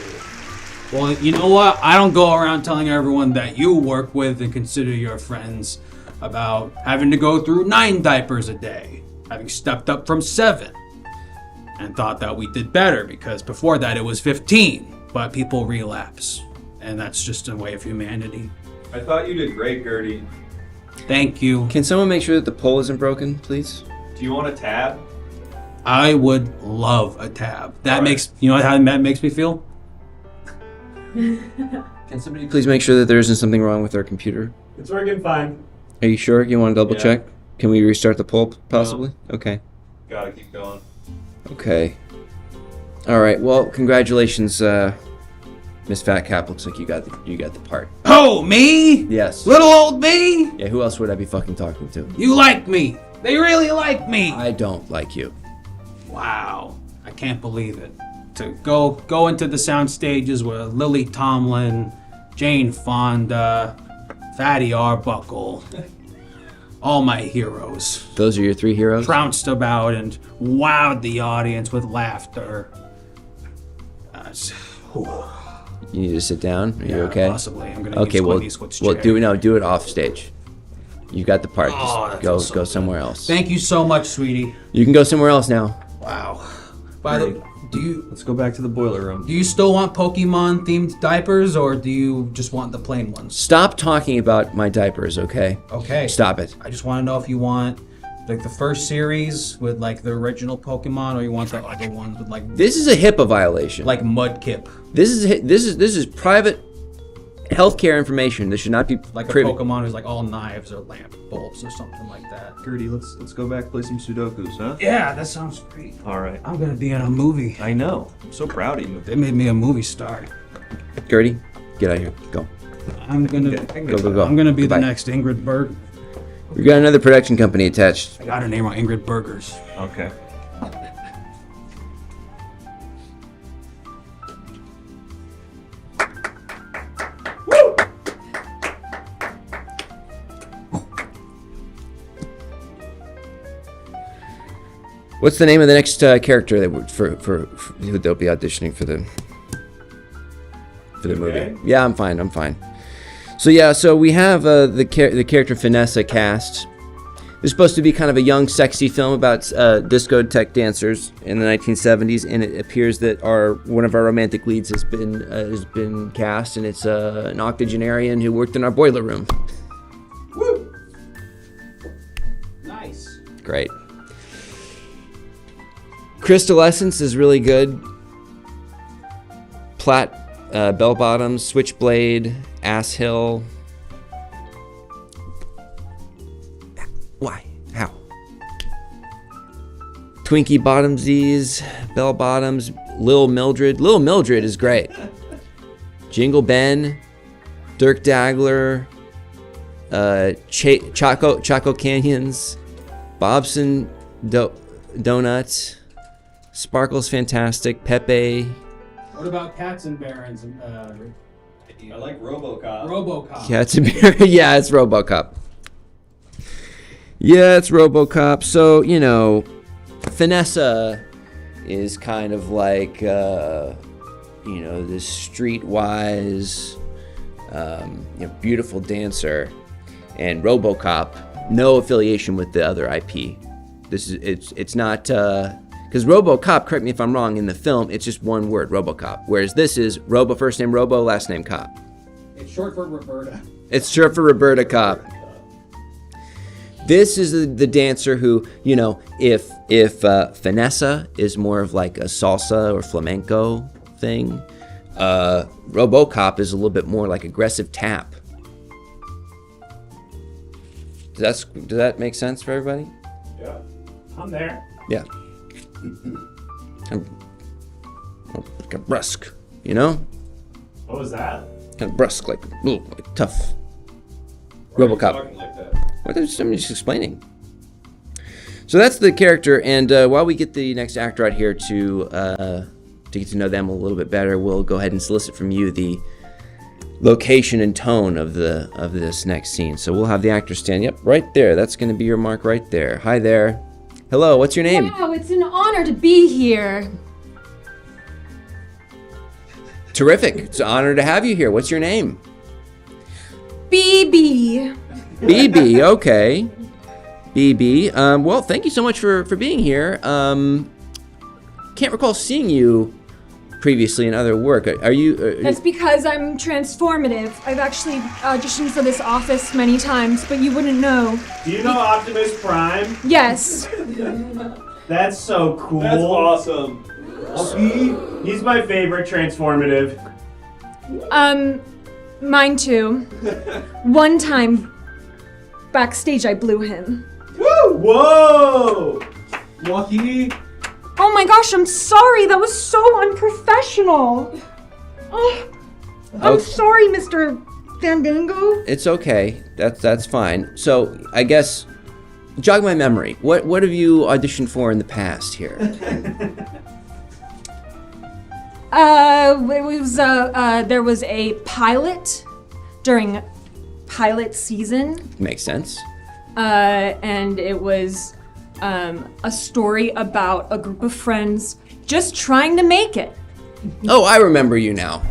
Well, you know what? I don't go around telling everyone that you work with and consider your friends about having to go through 9 diapers a day, having stepped up from 7, and thought that we did better because before that it was 15, but people relapse, and that's just a way of humanity. I thought you did great, Gertie. Thank you. Can someone make sure that the pole isn't broken, please? Do you want a tab? I would love a tab. That All right. makes, you know how that makes me feel? Can somebody please make sure that there isn't something wrong with our computer? It's working fine. Are you sure? You want to double Yeah. check? Can we restart the poll possibly? Okay. Gotta keep going. Okay. All right. Well, congratulations, Miss Fatcap. Looks like you got the part. Oh, me? Yes. Little old me? Yeah. Who else would I be fucking talking to? You like me. They really like me. I don't like you. Wow. I can't believe it. To go into the sound stages with Lily Tomlin, Jane Fonda, Fatty Arbuckle, all my heroes. Those are your 3 heroes. Trounced about and wowed the audience with laughter. You need to sit down. Are you Yeah, okay? possibly. I'm gonna Okay. use Well, Clint Eastwood's well, chair. do it off stage. You got the part. Oh, Just that go feels so go good. somewhere else. Thank you so much, sweetie. You can go somewhere else now. Wow. By the Let's go back to the boiler room. do you still want Pokemon themed diapers or do you just want the plain ones? Stop talking about my diapers, okay? Okay. Stop it. I just want to know if you want like the first series with like the original Pokemon or you want the other ones with like This is a HIPAA violation. Mudkip, This is private healthcare information. This should not be like privy. a Pokemon who's like all knives or lamp bulbs or something like that. Gertie, let's go back play some Sudokus, huh? Yeah, that sounds great. All right. I'm gonna be in a movie. I know. I'm so proud of you. They made me a movie star. Gertie, get out of here. Go. I'm gonna Go. I'm gonna be Goodbye. the next Ingrid Berg. We got another production company attached. I got her name on Ingrid Burgers. Okay. What's the name of the next character that who they'll be auditioning for the movie? Okay. Yeah, I'm fine. So we have the character Finessa cast. It's supposed to be kind of a young, sexy film about discotheque dancers in the 1970s, and it appears that one of our romantic leads has been cast, and it's an octogenarian who worked in our boiler room. Woo! Nice. Great. Crystal Essence is really good. Plat, bell bottoms, switchblade, ass hill. Why? How? Twinkie bottomsies, bell bottoms, Lil Mildred. Lil Mildred is great. Jingle Ben, Dirk Daggler, Choco Canyons, Bobson Donuts. Sparkle's fantastic. Pepe. What about Cats and Barons? I like RoboCop. RoboCop. Yeah, it's yeah, it's RoboCop. Yeah, it's RoboCop. So, you know, Vanessa is kind of like, you know, this streetwise, beautiful dancer. And RoboCop, no affiliation with the other IP. It's not, because RoboCop, correct me if I'm wrong, in the film, it's just one word, RoboCop. Whereas this is Robo, first name Robo, last name Cop. It's short for Roberta. It's short for Roberta Cop. This is the dancer who, you know, if Vanessa is more of like a salsa or flamenco thing, RoboCop is a little bit more like aggressive tap. Does that make sense for everybody? Yeah. I'm there. Yeah. Kind of brusque, you know? What was that? Kind of brusque, like tough. Why are you RoboCop. talking like that? I'm just explaining. So that's the character, and while we get the next actor out here to get to know them a little bit better, we'll go ahead and solicit from you the location and tone of this next scene. So we'll have the actor stand. Yep, right there. That's going to be your mark right there. Hi there. Hello. What's your name? Wow, it's an honor to be here. Terrific. It's an honor to have you here. What's your name? BB. BB. Okay. BB. Well, thank you so much for being here. Can't recall seeing you previously in other work. Are you? That's because I'm transformative. I've actually auditioned for this office many times, but you wouldn't know. Do you know Optimus Prime? Yes. That's so cool. That's awesome. He's my favorite transformative. Mine too. One time, backstage, I blew him. Woo! Whoa! Lucky. Oh my gosh, I'm sorry. That was so unprofessional. Oh, I'm sorry, Mr. Fandango. It's okay. That's fine. So I guess jog my memory. What have you auditioned for in the past here? It was there was a pilot during pilot season. Makes sense. And it was a story about a group of friends just trying to make it. Oh, I remember you now.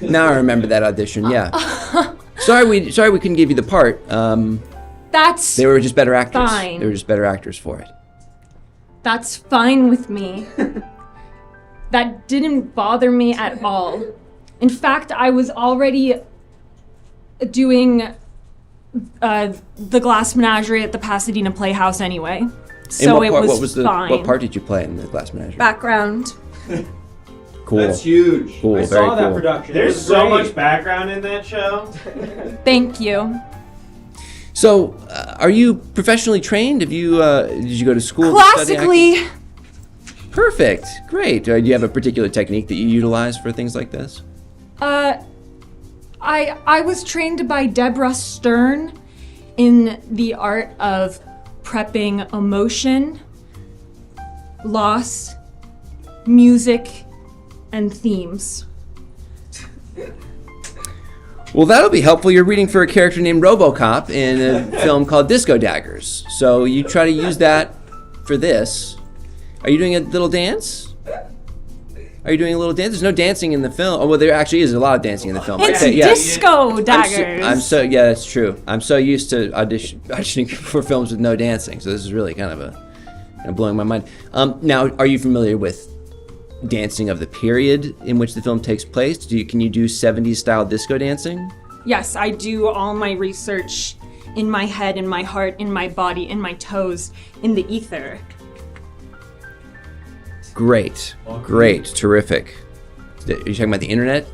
Now I remember that audition. Yeah. Sorry we couldn't give you the part. That's They were just better actors. fine. They were just better actors for it. That's fine with me. That didn't bother me at all. In fact, I was already doing the Glass Menagerie at the Pasadena Playhouse anyway. So it was fine. What part did you play in the Glass Menagerie? Background. Cool. That's huge. Cool. I Very saw that cool. production. There's so much background in that show. Thank you. So, are you professionally trained? Have you did you go to school? to study acting? Classically, Perfect. Great. Do you have a particular technique that you utilize for things like this? I was trained by Deborah Stern in the art of prepping emotion, loss, music, and themes. Well, that'll be helpful. You're reading for a character named RoboCop in a film called Disco Daggers. So you try to use that for this. Are you doing a little dance? Are you doing a little dance? There's no dancing in the film. Oh, well, there actually is a lot of dancing in the film. It's Okay, yeah. Disco Daggers. Yeah, that's true. I'm so used to auditioning for films with no dancing, so this is really kind of blowing my mind. Now, are you familiar with dancing of the period in which the film takes place? Can you do 70s style disco dancing? Yes, I do all my research in my head, in my heart, in my body, in my toes, in the ether. Great. Great. Terrific. Are you talking about the internet?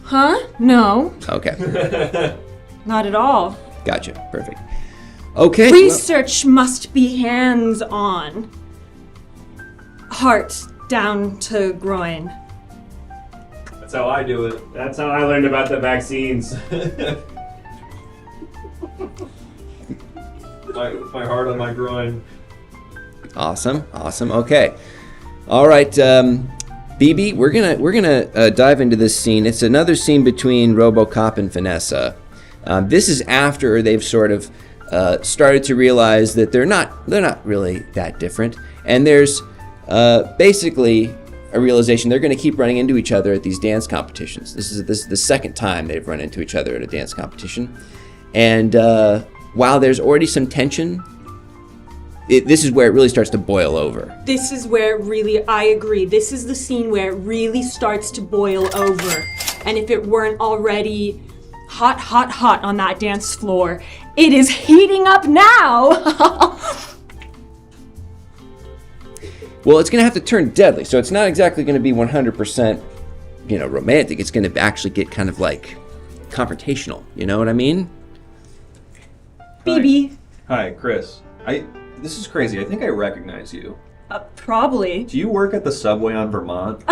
Huh? No, Okay. not at all. Gotcha. Perfect. Okay. Research must be hands-on. Heart down to groin. That's how I do it. That's how I learned about the vaccines. my heart on my groin. Awesome. Okay. All right, BB, we're gonna dive into this scene. It's another scene between RoboCop and Vanessa. This is after they've sort of started to realize that they're not really that different. And there's basically a realization they're going to keep running into each other at these dance competitions. This is the second time they've run into each other at a dance competition. And while there's already some tension, this is where it really starts to boil over. This is where I agree. This is the scene where it really starts to boil over. And if it weren't already hot on that dance floor, it is heating up now. Well, it's going to have to turn deadly, so it's not exactly going to be 100%, romantic. It's going to actually get kind of like confrontational. You know what I mean? BB. Hi, Chris. This is crazy. I think I recognize you. Probably. Do you work at the subway on Vermont?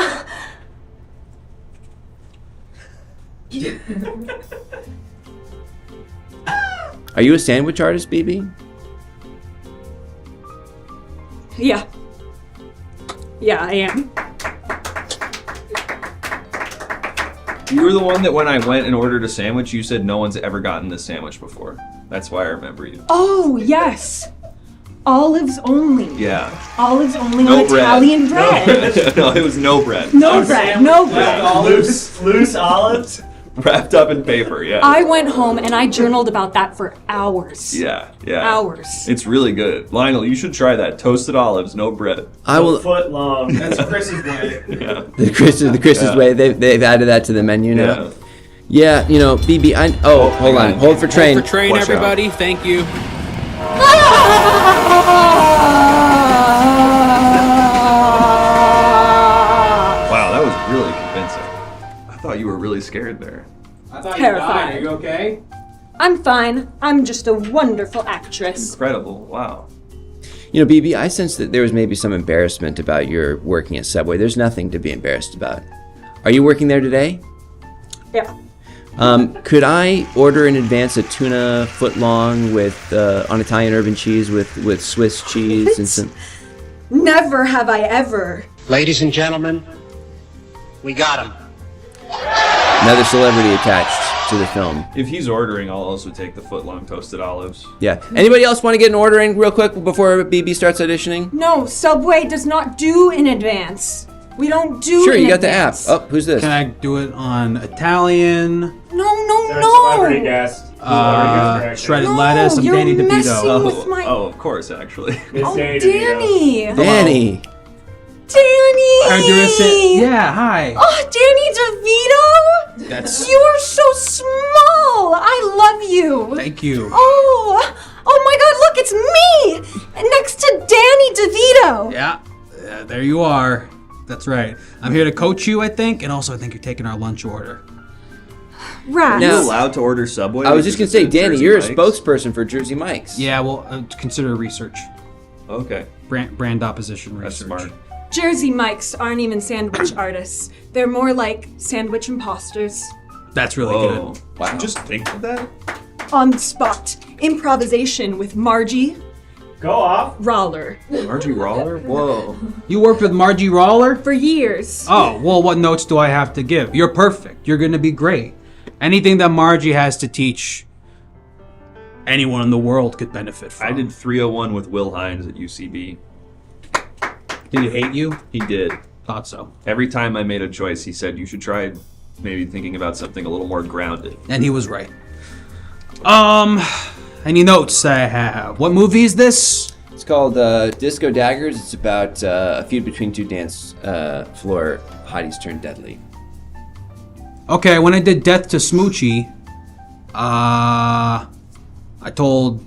Are you a sandwich artist, BB? Yeah. Yeah, I am. You were the one that when I went and ordered a sandwich, you said no one's ever gotten this sandwich before. That's why I remember you. Oh, yes. Olives only. Yeah. Olives only No on bread. Italian bread. No, it was no bread. No bread. No bread. Loose olives? Wrapped up in paper, yeah. I went home and I journaled about that for hours. Yeah. Hours. It's really good. Lionel, you should try that. Toasted olives, no bread. I will. A foot long. That's Chris's way. Yeah. The Chris's way. They've added that to the menu now. Yeah, BB. Hold on. Hold for train. Hold for train, Watch out. everybody. Thank you. Wow, that was really convincing. I thought you were really scared there. I thought Terrified. you died. Are you okay? I'm fine. I'm just a wonderful actress. Incredible. Wow. BB, I sense that there was maybe some embarrassment about your working at Subway. There's nothing to be embarrassed about. Are you working there today? Yeah. Could I order in advance a tuna footlong with on Italian urban cheese with Swiss cheese and some? Never have I ever. Ladies and gentlemen, we got him. Another celebrity attached to the film. If he's ordering, I'll also take the foot-long toasted olives. Yeah. Anybody else want to get an order in real quick before BB starts auditioning? No, Subway does not do in advance. We don't do Sure, in you got advance. the app. Oh, who's this? Can I do it on Italian? No. Celebrity guest. Shredded No, lettuce. I'm you're Danny messing DeVito. with my... of course, actually. It's Oh, Danny. Danny. Danny. Danny. Yeah, hi. Oh, Danny DeVito? That's. You are so small. I love you. Thank you. Oh my God! Look, it's me next to Danny DeVito. Yeah, there you are. That's right. I'm here to coach you, I think, and also I think you're taking our lunch order. Right. Are you allowed to order Subway? I was just gonna say, Danny, Jersey you're a Mike's? spokesperson for Jersey Mike's. Yeah, well, consider research. Okay. Brand opposition That's research. smart. Jersey Mikes aren't even sandwich artists. They're more like sandwich imposters. That's really Whoa. good. Wow. Did you just think of that? On the spot. Improvisation with Margie Go off. Roller. Margie Roller? Whoa. You worked with Margie Roller? For years. Oh, well, what notes do I have to give? You're perfect. You're going to be great. Anything that Margie has to teach, anyone in the world could benefit from. I did 301 with Will Hines at UCB. Did he hate you? He did. Thought so. Every time I made a choice, he said, you should try maybe thinking about something a little more grounded. And he was right. Any notes I have? What movie is this? It's called Disco Daggers. It's about a feud between two dance floor hotties turned deadly. Okay, when I did Death to Smoochie, I told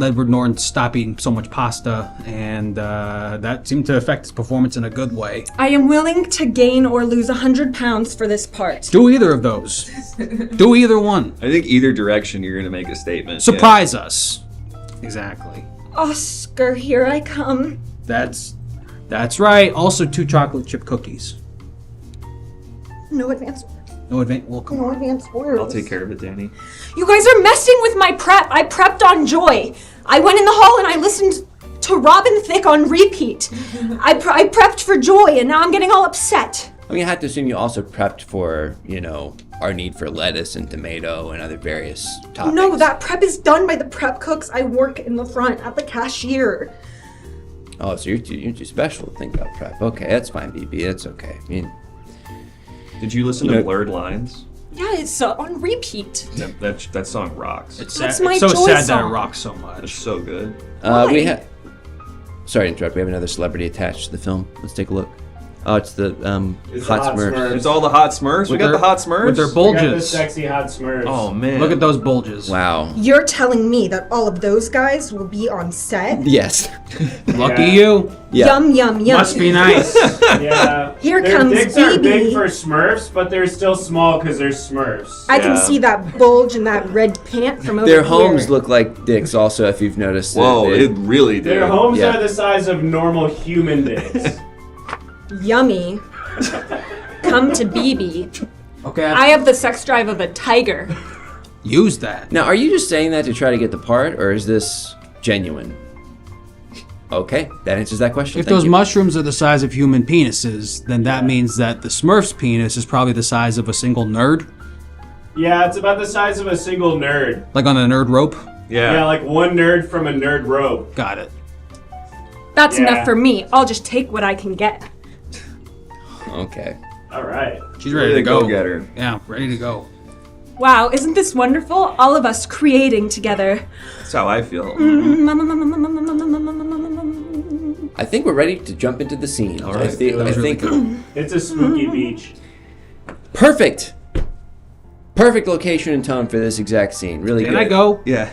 Edward Norton to stop eating so much pasta, and that seemed to affect his performance in a good way. I am willing to gain or lose 100 pounds for this part. Do either of those. Do either one. I think either direction you're going to make a statement. Surprise us. Exactly. Oscar, here I come. That's right. Also 2 chocolate chip cookies. No advance. No advance. Well, come No on. advance orders. I'll take care of it, Danny. You guys are messing with my prep. I prepped on Joy. I went in the hall and I listened to Robin Thicke on repeat. I prepped for Joy and now I'm getting all upset. I mean, I have to assume you also prepped for, our need for lettuce and tomato and other various toppings. No, that prep is done by the prep cooks. I work in the front at the cashier. Oh, so you're too special to think about prep. Okay, that's fine, BB. That's okay. I mean, Did you listen to Blurred Lines? Yeah, it's on repeat. That song rocks. It's That's sad. my It's so joy sad that song. it rocks so much. It's so good. we have. Sorry to interrupt. We have another celebrity attached to the film. Let's take a look. Oh, it's the hot Smurfs. It's all the hot Smurfs. We got the hot Smurfs with their We got the bulges. sexy hot Smurfs. Oh man, Look at those bulges. Wow. You're telling me that all of those guys will be on set? Yes. Lucky you. Yeah. Yum, yum, yum. Must be nice. Yeah. Here Their comes dicks are BB. big for Smurfs, but they're still small because they're Smurfs. I can Yeah. see that bulge and that red pant from over Their here. homes look like dicks. Also, if you've noticed. Whoa, it really did. Their homes Yeah. are the size of normal human dicks. Yummy. Come to BB. Okay, I have the sex drive of a tiger. use that. Now, are you just saying that to try to get the part, or is this genuine? Okay, that answers that question. If Thank those you. mushrooms are the size of human penises, then that means that the Smurf's penis is probably the size of a single nerd, Yeah, it's about the size of a single nerd. like on a nerd rope. Yeah, like one nerd from a nerd rope. Got it. That's Yeah. enough for me. I'll just take what I can get. Okay. All right. She's ready to go. Get her. Yeah, ready to go. Wow, isn't this wonderful? All of us creating together. That's how I feel. I think we're ready to jump into the scene. All right. I think It's a spooky beach. perfect. Perfect location and tone for this exact scene. Really Can good. I go? Yeah.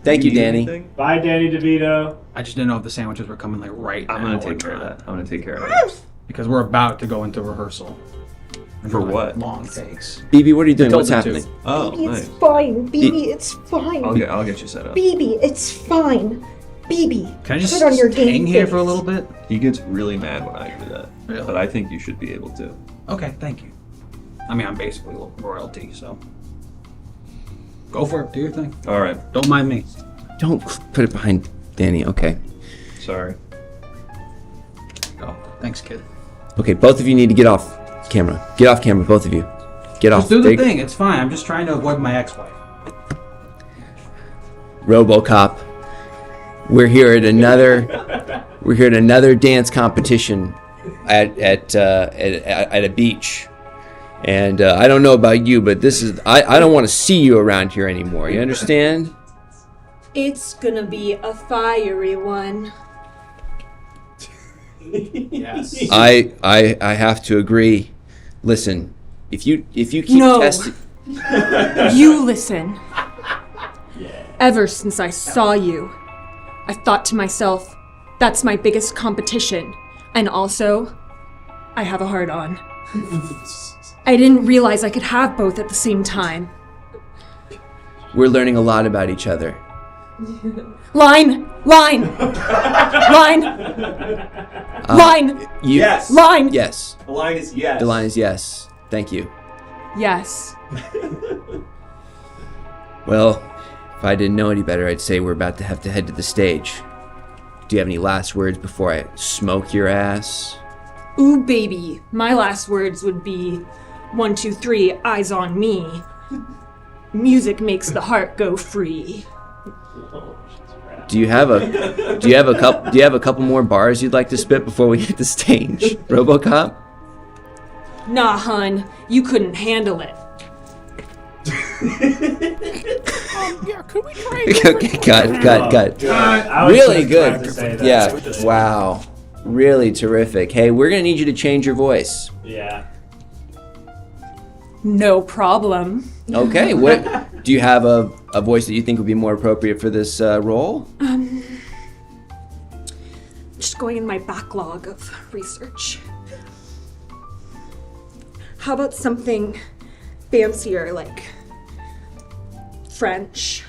Thank you, need Danny. anything? Bye, Danny DeVito. I just didn't know if the sandwiches were coming like right I'm now gonna or take care of not. that. I'm gonna take care of that. Because we're about to go into rehearsal. And For do, like, what? Long takes. BB, what are you doing? Told What's them to. happening? Oh, BB, nice. it's fine. BB, it's fine. I'll get you set up. BB, it's fine. BB, Can I just put on your game hang here face. for a little bit? He gets really mad when I do that. Really? But I think you should be able to. Okay, thank you. I mean, I'm basically royalty, so. Go for it. Do your thing. All right. Don't mind me. Don't put it behind Danny. Okay. Sorry. Go. Thanks, kid. Okay, both of you need to get off camera. Get off camera, both of you. Get off. Just do There the you- thing. It's fine. I'm just trying to avoid my ex-wife. RoboCop. We're here at another dance competition at a beach. And I don't know about you, but I don't want to see you around here anymore. You understand? It's gonna be a fiery one. Yes. I have to agree. Listen, if you keep No. testing, You listen. Ever since I saw you, I thought to myself, that's my biggest competition. And also, I have a heart on. I didn't realize I could have both at the same time. we're learning a lot about each other. Line! Line! Line! Line! You, Yes. Line! Yes. The line is yes. The line is yes. Thank you. Yes. Well, if I didn't know any better, I'd say we're about to have to head to the stage. Do you have any last words before I smoke your ass? Ooh, baby. My last words would be 1, 2, 3, eyes on me. Music makes the heart go free. Do you have a couple more bars you'd like to spit before we hit the stage, RoboCop? Nah, hun, you couldn't handle it. Yeah, could we try Okay, cut. I was Really just about good. to say that. Yeah. Wow. Really terrific. Hey, we're gonna need you to change your voice. Yeah. No problem. Okay. What do you have a voice that you think would be more appropriate for this role? Just going in my backlog of research. How about something fancier, like French?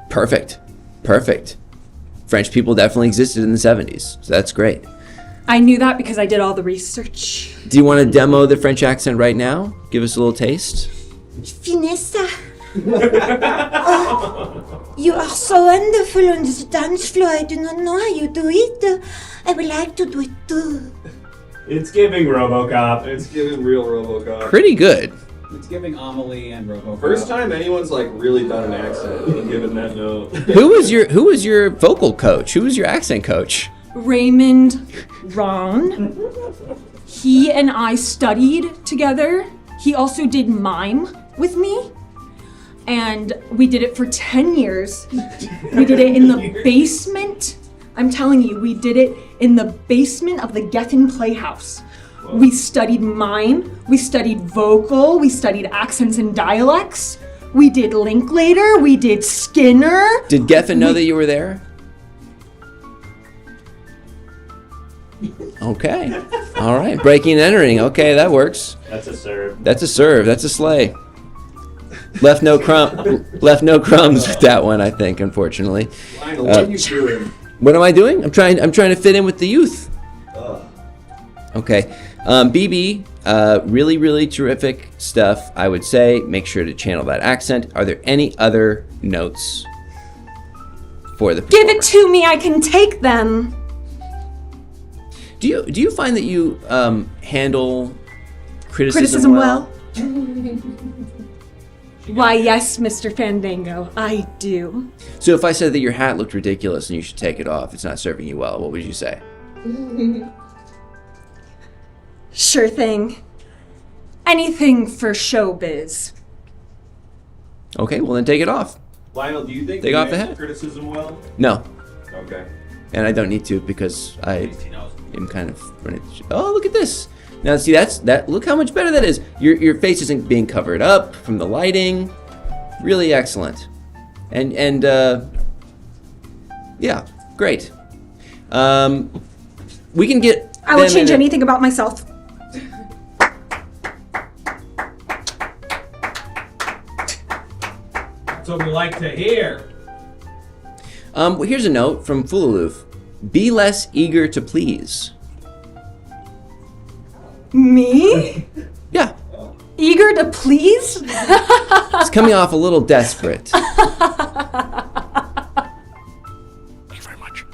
Perfect. French people definitely existed in the 70s, so that's great. I knew that because I did all the research. Do you want to demo the French accent right now? Give us a little taste. Vanessa. Oh, you are so wonderful on this dance floor. I do not know how you do it. I would like to do it too. It's giving RoboCop. It's giving real RoboCop. Pretty good. It's giving Amelie and RoboCop. First time anyone's like really done an accent and given that note. Who was your vocal coach? Who was your accent coach? Raymond Ron. He and I studied together. He also did mime with me. And we did it for 10 years. We did it in the basement. I'm telling you, we did it in the basement of the Geffen Playhouse. Whoa. We studied mime, we studied vocal, we studied accents and dialects. We did Linklater, we did Skinner. Did Geffen know that you were there? Okay. All right. Breaking and entering. Okay, that works. That's a serve. That's a serve. That's a slay. Left no crumbs with that one, I think, unfortunately. Lionel, what are you doing? What am I doing? I'm trying to fit in with the youth. Okay. BB, really, really terrific stuff. I would say make sure to channel that accent. Are there any other notes for the Give it to me, I can take them. Do you find that you handle criticism well? Why, yes, Mr. Fandango, I do. So if I said that your hat looked ridiculous and you should take it off, it's not serving you well, what would you say? Sure thing. Anything for showbiz. Okay, well then take it off. Lionel, do you think take you off the handle hat? criticism well? No. Okay. And I don't need to because I am kind of running. Oh, look at this! Now see that. Look how much better that is. Your face isn't being covered up from the lighting. Really excellent. And yeah, great. We can get. I will change anything about myself. That's what we like to hear. Well, here's a note from Fulaloof. Be less eager to please. Me? Yeah. Eager to please? It's coming off a little desperate. Thank you very much.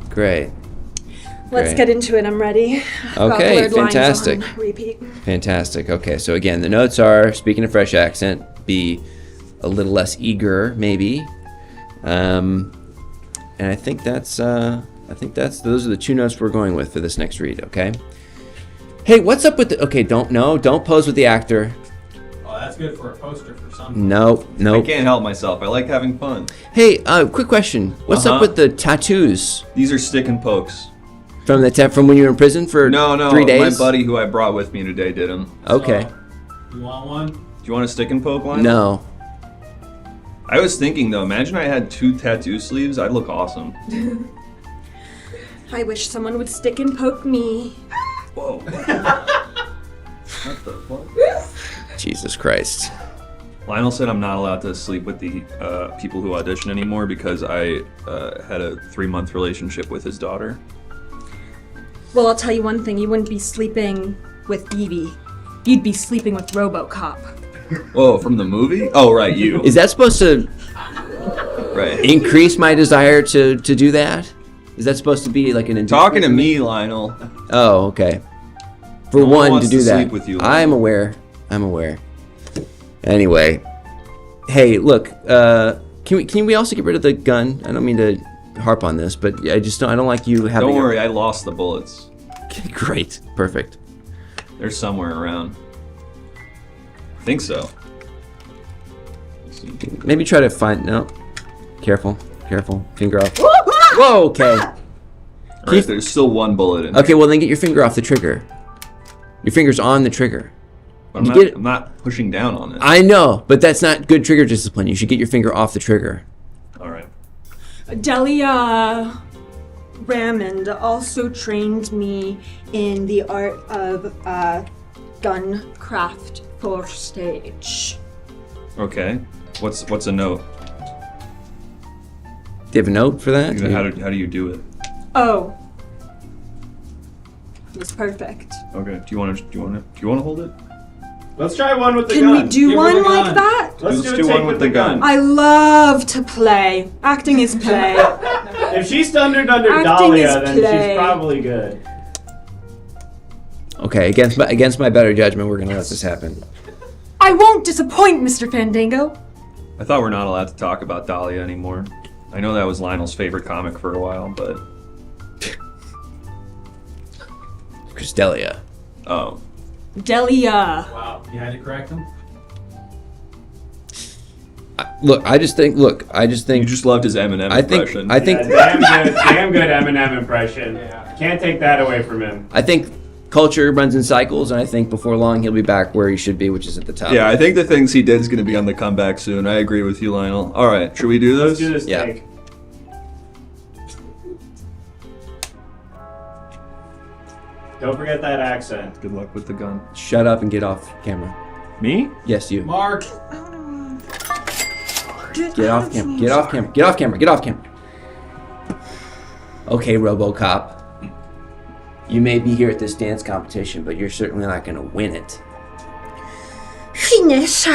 Great. Let's get into it. I'm ready. Okay, fantastic. Repeat. Fantastic. Okay, so again, the notes are, speaking of fresh accent, be a little less eager, maybe. And I think that's those are the two notes we're going with for this next read, okay? Hey, what's up with the, okay, don't pose with the actor. Oh, that's good for a poster for something. Nope. I can't help myself. I like having fun. Hey, quick question. What's up with the tattoos? These are stick and pokes. From when you were in prison for 3 days? My buddy who I brought with me today did them. Okay. So, you want one? Do you want a stick and poke line? No. I was thinking though, imagine I had 2 tattoo sleeves. I'd look awesome. I wish someone would stick and poke me. Whoa. What the fuck? Jesus Christ. Lionel said I'm not allowed to sleep with the people who audition anymore because I had a 3-month relationship with his daughter. Well, I'll tell you one thing. You wouldn't be sleeping with Evie. You'd be sleeping with RoboCop. Whoa, from the movie? Oh, right, you. Is that supposed to increase my desire to do that? Is that supposed to be like an inducement? Talking to me, Lionel. Oh, okay. For No one one to wants do to that. sleep with you, I'm aware. Anyway. Hey, look, can we also get rid of the gun? I don't mean to harp on this, but I don't like you having. Don't worry, I lost the bullets. Great. Perfect. They're somewhere around. I think so. Maybe try to find. No. Careful. Finger off. Whoa. Okay. Alright, there's still 1 bullet in there. Okay, well then get your finger off the trigger. Your finger's on the trigger. But I'm not pushing down on it. I know, but that's not good trigger discipline. You should get your finger off the trigger. Alright. Delia Raymond also trained me in the art of gun craft for stage. Okay. What's a note? Do you have a note for that? How do you do it? Oh. It was perfect. Okay. Do you want to hold it? Let's try one with the Can gun. we do one like that? Let's do one with the gun. I love to play. Acting is play. If she's thundered under Acting is Dahlia, then play. she's probably good. Okay, against my better judgment, we're gonna let this happen. I won't disappoint, Mr. Fandango. I thought we're not allowed to talk about Dahlia anymore. I know that was Lionel's favorite comic for a while, but... Cristelia. Oh. Delia. Wow, you had to correct him? I just think. You just loved his Eminem impression. Damn good Eminem impression. Can't take that away from him. I think culture runs in cycles, and I think before long he'll be back where he should be, which is at the top. Yeah, I think the things he did is going to be on the comeback soon. I agree with you, Lionel. All right, should we do this? Let's do this Yeah. take. Don't forget that accent. Good luck with the gun. Shut up and get off camera. Me? Yes, you. Mark. Get off camera. Get off camera. Get off camera. Get off camera. Okay, RoboCop. You may be here at this dance competition, but you're certainly not going to win it. Finesse.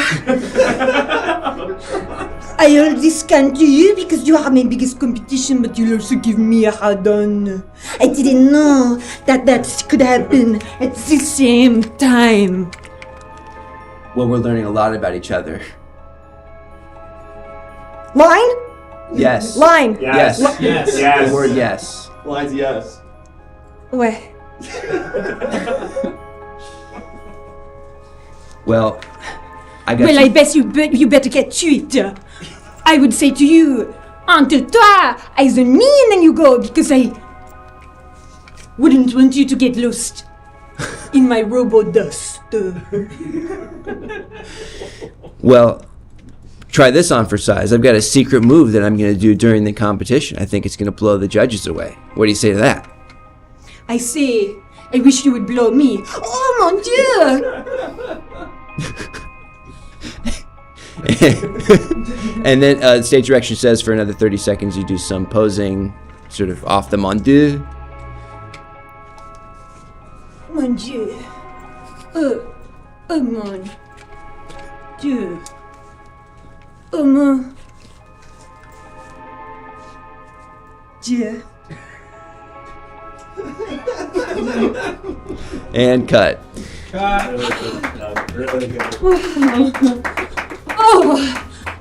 I hold this gun to you because you are my biggest competition, but you'll also give me a hard on. I didn't know that could happen at the same time. Well, we're learning a lot about each other. Line? Yes. Line. Yes. Yes. Yes. The word yes. Line's yes. Ouais. Well, I got Well, you. I bet you better get to it. I would say to you, entre toi, as a me, and then you go, because I wouldn't want you to get lost in my robo dust. Well, try this on for size. I've got a secret move that I'm going to do during the competition. I think it's going to blow the judges away. What do you say to that? I say, I wish you would blow me. Oh mon dieu! And then stage direction says for another 30 seconds you do some posing, sort of off the mon dieu. Mon dieu. Oh mon dieu. Oh mon dieu. And cut. Really good. Oh,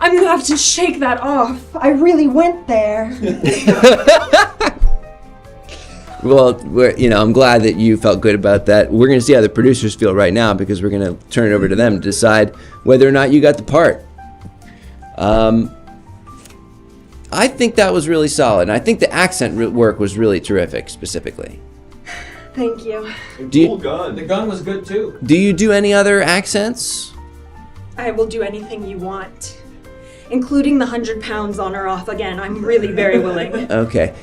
I'm gonna have to shake that off. I really went there. Well, I'm glad that you felt good about that. We're going to see how the producers feel right now because we're going to turn it over to them to decide whether or not you got the part. I think that was really solid, and I think the accent work was really terrific, specifically. Thank you. Cool gun. The gun was good too. Do you do any other accents? I will do anything you want, including the 100 pounds on or off again. I'm really very willing. Okay.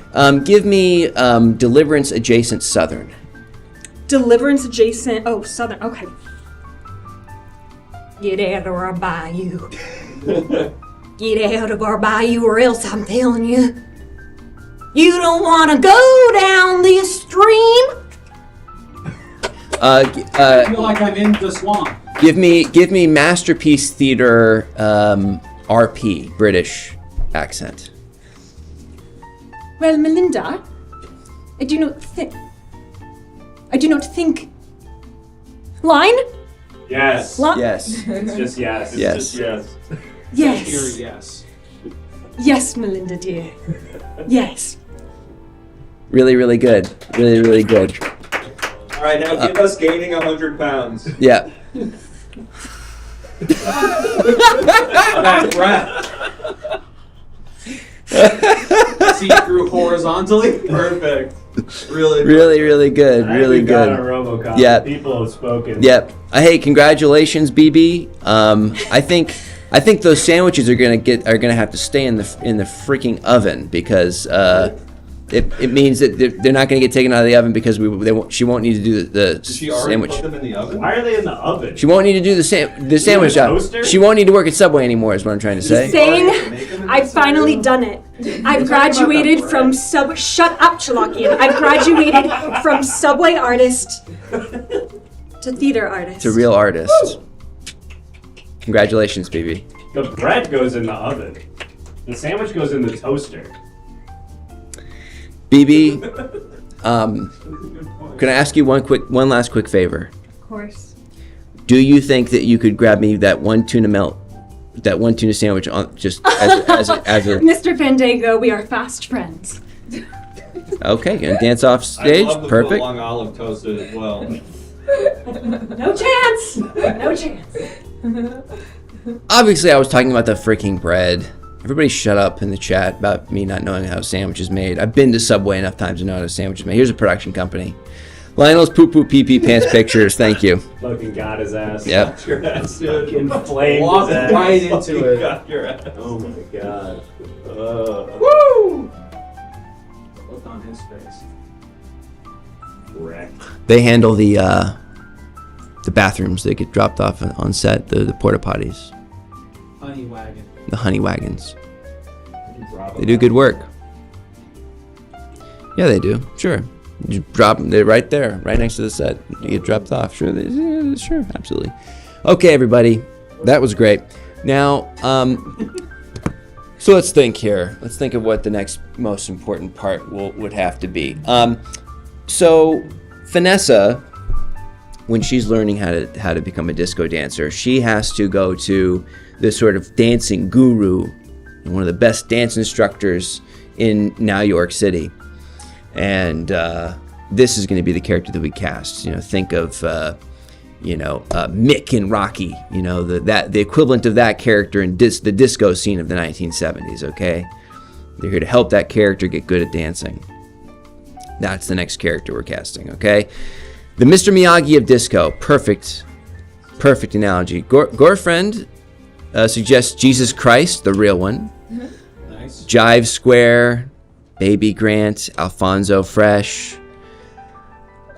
Give me Deliverance adjacent Southern. Deliverance adjacent. Oh, Southern. Okay. Get out of our bayou. Get out of our bayou, or else I'm telling you, you don't want to go down this stream. I feel like I'm in the swamp. Give me Masterpiece Theater RP British accent. Well, Melinda, I do not think. Line? Yes. Yes. It's just yes. Yes. It's just yes. Yes. Here, yes. Yes, Melinda dear. Yes. Really, really good. Really, really good. All right, now give us gaining 100 pounds. Yeah. That breath. See through horizontally. Perfect. Really. Really, really good. I Really think we got good. a RoboCop. Yep. People have spoken. Yep. Hey, congratulations, BB. I think those sandwiches are gonna have to stay in the freaking oven because it means that they're not gonna get taken out of the oven because she won't need to do the Did she already sandwich. put them in the oven? Why are they in the oven? She won't need to do the sandwich job. toaster? She won't need to work at Subway anymore. Is what I'm trying to say. Saying, I've finally done it. I've graduated from Shut up, Chalakian. I've graduated from Subway artist to theater artist. To real artist. Congratulations, BB. The bread goes in the oven. The sandwich goes in the toaster. BB, can I ask you one last quick favor? Of course. Do you think that you could grab me that one tuna sandwich on just as a Mr. Fandango, we are fast friends. Okay, gonna dance off stage. I'd love the Perfect. long olive toasted as well. No chance. No chance. Obviously, I was talking about the freaking bread. Everybody shut up in the chat about me not knowing how a sandwich is made. I've been to Subway enough times to know how a sandwich is made. Here's a production company. Lionel's Poo Poo Pee Pee Pants Pictures. Thank you. Fucking got his ass. Yep. Got your ass, dude. Fucking flamed Walked his ass. right into it. Got your ass. Oh my god. Woo! Look on his face. Wrecked. They handle the bathrooms that get dropped off on set, the porta potties, Honey wagon. the honey wagons. They do good work. Yeah, they do. Sure. You drop them. They're right there, right next to the set. You get dropped off. Sure, sure, absolutely. Okay, everybody, that was great. Now, so let's think here. Let's think of what the next most important part would have to be. So, Vanessa, when she's learning how to become a disco dancer, she has to go to this sort of dancing guru, one of the best dance instructors in now York City. And this is going to be the character that we cast. You know, think of Mick in Rocky. You know, the equivalent of that character in the disco scene of the 1970s. Okay, they're here to help that character get good at dancing. That's the next character we're casting. Okay, the Mr. Miyagi of disco. Perfect analogy. Gorefriend suggests Jesus Christ, the real one. Nice. Jive Square. Baby Grant, Alfonso Fresh,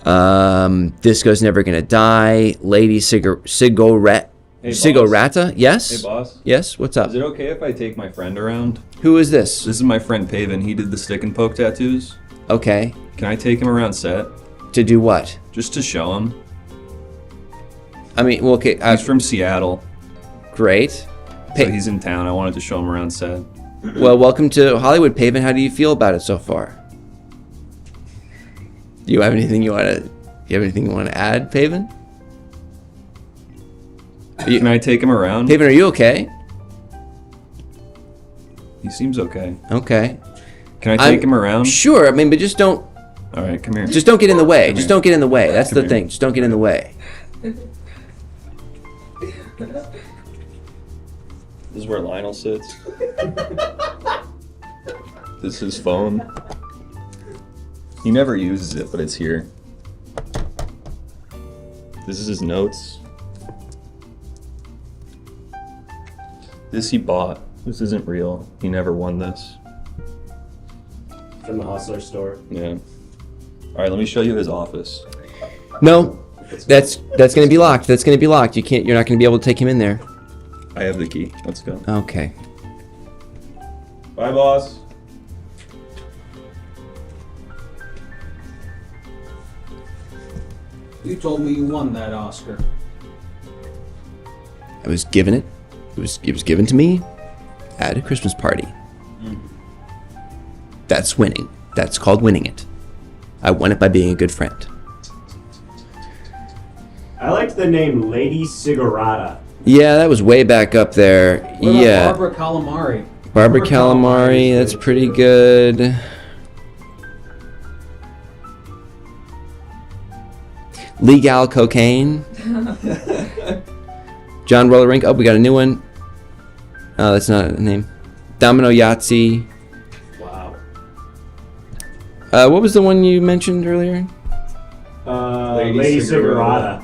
Disco's Never Gonna Die, Lady Sigorata. Yes? Hey, boss. Yes, what's up? Is it okay if I take my friend around? Who is this? This is my friend Paven. He did the stick and poke tattoos. Okay. Can I take him around set? To do what? Just to show him. I mean, well, okay. He's from Seattle. Great. So he's in town. I wanted to show him around set. Well, welcome to Hollywood, Paven. How do you feel about it so far? Do you have anything you want to add, Paven? Can I take him around? Paven, are you okay? He seems okay. Okay. Can I take him around? Sure. I mean, but just don't. All right, come here. Just don't get in the way. Come Just here. don't get in the way. That's Come the here. thing. Just don't get in the way. This is where Lionel sits. This is his phone. He never uses it, but it's here. This is his notes. This he bought. This isn't real. He never won this. From the Hustler store. Yeah. All right, let me show you his office. No, that's gonna be locked. That's gonna be locked. You're not gonna be able to take him in there. I have the key. Let's go. Okay. Bye, boss. You told me you won that Oscar. I was given it. It was given to me at a Christmas party. That's winning. That's called winning it. I won it by being a good friend. I liked the name Lady Sigorata. Yeah, that was way back up there. What about Yeah. Barbara Calamari? Barbara Calamari, that's pretty good. Legal Cocaine. John Rollerink. Oh, we got a new one. Oh, that's not a name. Domino Yahtzee. Wow. What was the one you mentioned earlier? Lady Sigorata.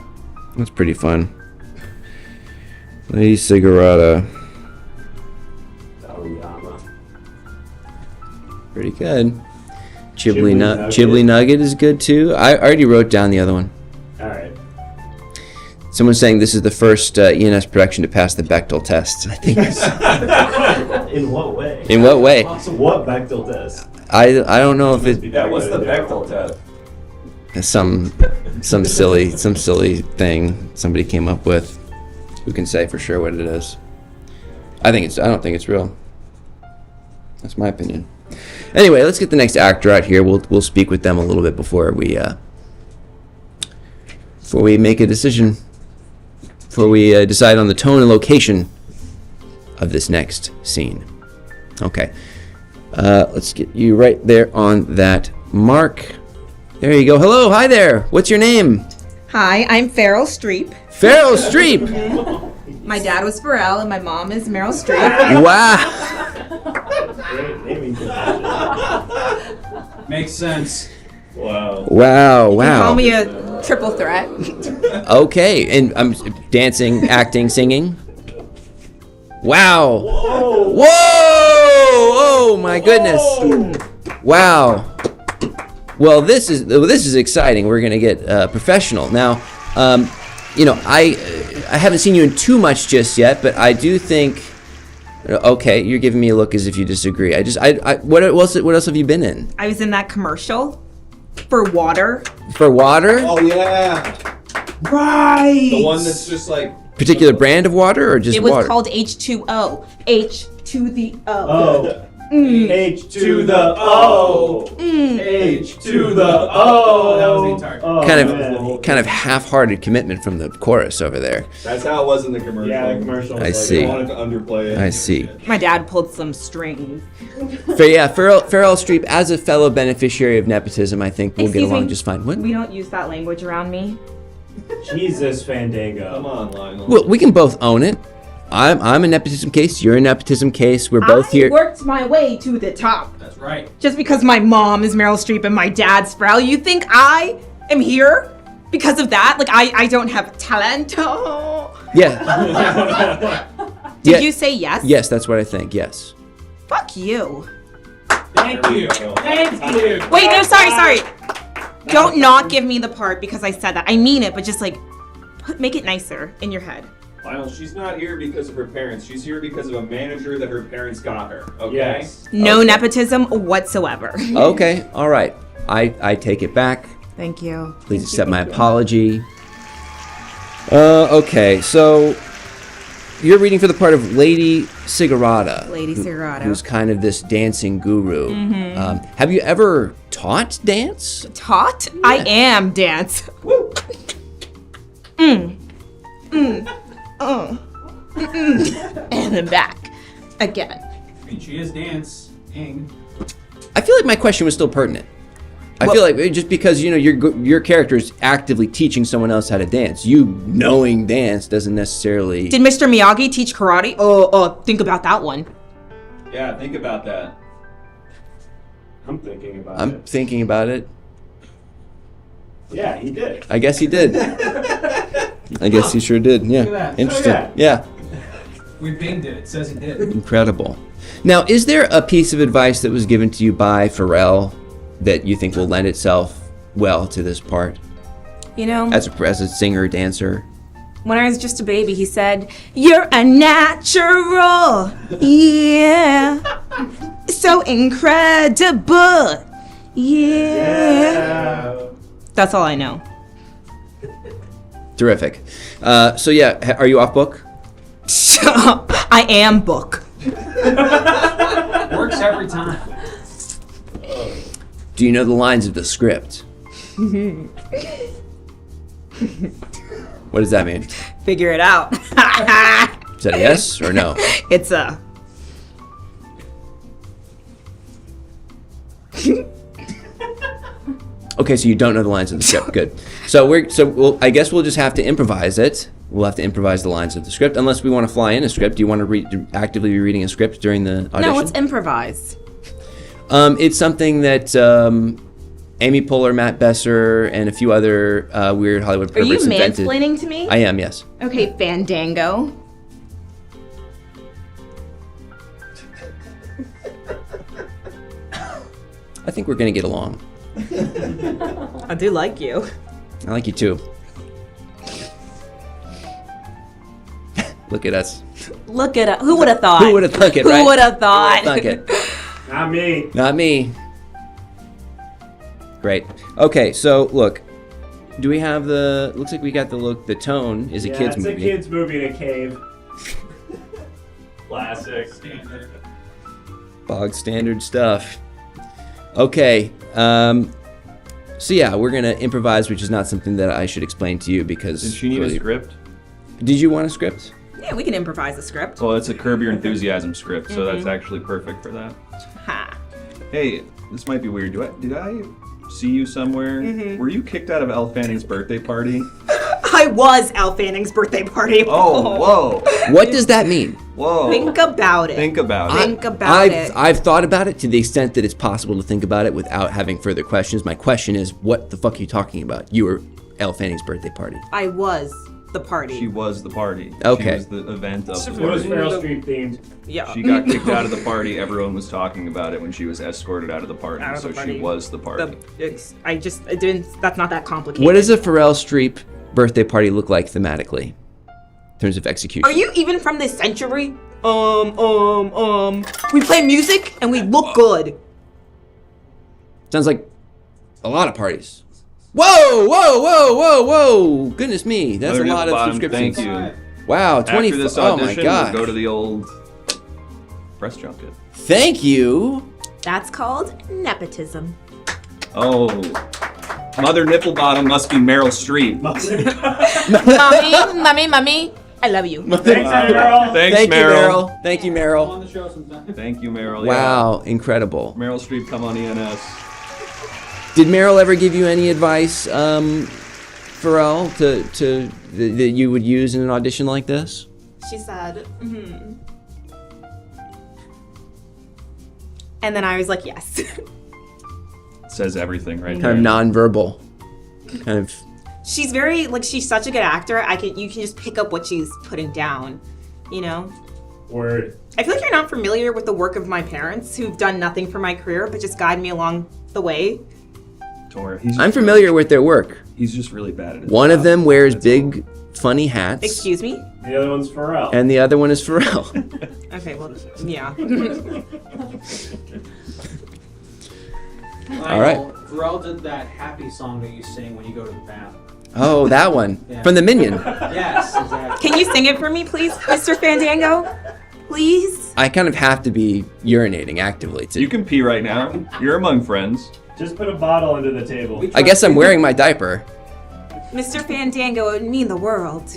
That's pretty fun. Lady Sigorata. Pretty good. Chibli Nugget is good too. I already wrote down the other one. Alright. Someone's saying this is the first ENS production to pass the Bechdel test. I think. In what way? In what way? What Bechdel test? I don't know if it. Yeah, what's the Bechdel test? Some silly thing somebody came up with. Who can say for sure what it is? I don't think it's real. That's my opinion. Anyway, let's get the next actor out here. We'll speak with them a little bit before we make a decision. Before we decide on the tone and location of this next scene. Okay. Let's get you right there on that mark. There you go. Hello, hi there. What's your name? Hi, I'm Farrell Streep. Farrell Streep. My dad was Pharrell and my mom is Meryl Streep. Wow. Makes sense. Wow. Wow, You wow. can call me a triple threat. Okay, and I'm dancing, acting, singing. Wow. Whoa. Whoa! Oh my goodness. Wow. Well, this is exciting. We're gonna get professional now. I haven't seen you in too much just yet, but I do think. Okay, you're giving me a look as if you disagree. What else have you been in? I was in that commercial for water. For water? Oh yeah. Right. The one that's just like Particular brand of water or just It was water? called H2O. H to the O. Oh. H to the O. H to the O. That was the entire. Kind of half-hearted commitment from the chorus over there. that's how it was in the commercial. Yeah, the commercial was I like, see. They wanted to underplay it. I see. My dad pulled some strings. Farrell Streep, as a fellow beneficiary of nepotism, I think we'll get Excuse along me? just fine. What? We don't use that language around me. Jesus, Fandango. Come on, Lionel. Well, we can both own it. I'm a nepotism case. You're a nepotism case. We're both here. I worked my way to the top. That's right. Just because my mom is Meryl Streep and my dad's Pharrell, you think I am here because of that? Like I don't have talent. Yeah. Did you say yes? Yes, that's what I think. Yes. Fuck you. Thank you. Thank you. Wait, no, sorry. Don't not give me the part because I said that. I mean it, but just like make it nicer in your head. Lionel, she's not here because of her parents. She's here because of a manager that her parents got her. Okay. Yes. No nepotism whatsoever. Okay. All right. I take it back. Thank you. Please accept my apology. Okay, so you're reading for the part of Lady Cigarata. Lady Cigarata. Who's kind of this dancing guru. Mhm. Have you ever taught dance? Taught? Yeah. I am dance. Woo. And then back again. I mean, she is dancing. I feel like my question was still pertinent. I feel like just because your character is actively teaching someone else how to dance, you knowing dance doesn't necessarily. Did Mr. Miyagi teach karate? Think about that one. Yeah, think about that. I'm thinking about I'm thinking about it. Yeah, he did. I guess he did. I guess he sure did. Yeah. Look at that. Interesting. Oh, yeah. We binged it. It says he did. Incredible. Now, is there a piece of advice that was given to you by Pharrell that you think will lend itself well to this part? You know, As a singer, dancer? when I was just a baby, he said, "You're a natural." Yeah. So incredible. Yeah. That's all I know. Terrific. So yeah, are you off book? I am book. Works every time. Do you know the lines of the script? What does that mean? Figure it out. Is that a yes or no? It's a. Okay, so you don't know the lines of the script. Good. So I guess we'll just have to improvise it. We'll have to improvise the lines of the script, unless we want to fly in a script. Do you want to actively be reading a script during the audition? No, it's improvise. It's something that Amy Poehler, Matt Besser, and a few other weird Hollywood Are you perverts invented. mansplaining to me? I am, yes. Okay, Fandango. I think we're gonna get along. I do like you. I like you too. Look at us. Look at it. Who would have thought? Who would have thunk it, right? Who would have thought? Thunk it. Not me. Not me. Great. Okay, so look, Do we have the? Looks like we got the look. The tone is a kids movie. It's a kids movie in a cave. Classic. Bog standard stuff. Okay. So yeah, we're gonna improvise, which is not something that I should explain to you because. Did she need a script? Did you want a script? Yeah, we can improvise a script. Well, it's a Curb Your Enthusiasm script, so that's actually perfect for that. Ha. Hey, this might be weird. Did I see you somewhere? Were you kicked out of Elle Fanning's birthday party? I was Al Fanning's birthday party. Oh, whoa. What does that mean? Whoa. Think about it. Think about it. Think about it. I've thought about it to the extent that it's possible to think about it without having further questions. My question is, what the fuck are you talking about? You were Elle Fanning's birthday party. I was the party. She was the party. Okay. She was the event of the It was party. Meryl Streep themed. Yeah. She got kicked out of the party. Everyone was talking about it when she was escorted out of the party. Out of the So party. she was the party. It didn't. That's not that complicated. What does a Pharrell Streep birthday party look like thematically, in terms of execution? Are you even from this century? We play music and we look good. Sounds like a lot of parties. Whoa, whoa, whoa, whoa, whoa! Goodness me, that's Mother a lot Nipple of Bottom, subscriptions. Thank you. Wow, 20. After this Oh audition, my god! we'll go to the old press junket. Thank you. That's called nepotism. Oh, Mother Nipple Bottom must be Meryl Streep. Mommy, I love you. Thanks, Meryl. Thanks, Thank you, Meryl. Meryl. Thank you, Meryl. On the show sometime. Thank you, Meryl. Wow, incredible. Yeah. Meryl Streep, come on ENS. Did Meryl ever give you any advice, Pharrell, that you would use in an audition like this? She said, And then I was like, yes. It says everything right Kind of there. nonverbal. Kind of. She's very, she's such a good actor. You can just pick up what she's putting down, you know? Word. I feel like you're not familiar with the work of my parents, who've done nothing for my career, but just guide me along the way. Don't worry. He's I'm familiar with their work. He's just really bad at it. One of them wears big, funny hats. Excuse me? The other one's Pharrell. And the other one is Pharrell. Okay, well, yeah. All right. Pharrell did that happy song that you sing when you go to the bath. Oh, that one. Yeah. From the Minion. Yes, exactly. Can you sing it for me, please, Mr. Fandango? Please? I kind of have to be urinating actively too. You can pee right now. You're among friends. Just put a bottle under the table. I guess I'm wearing my diaper. Mr. Fandango, it would mean the world.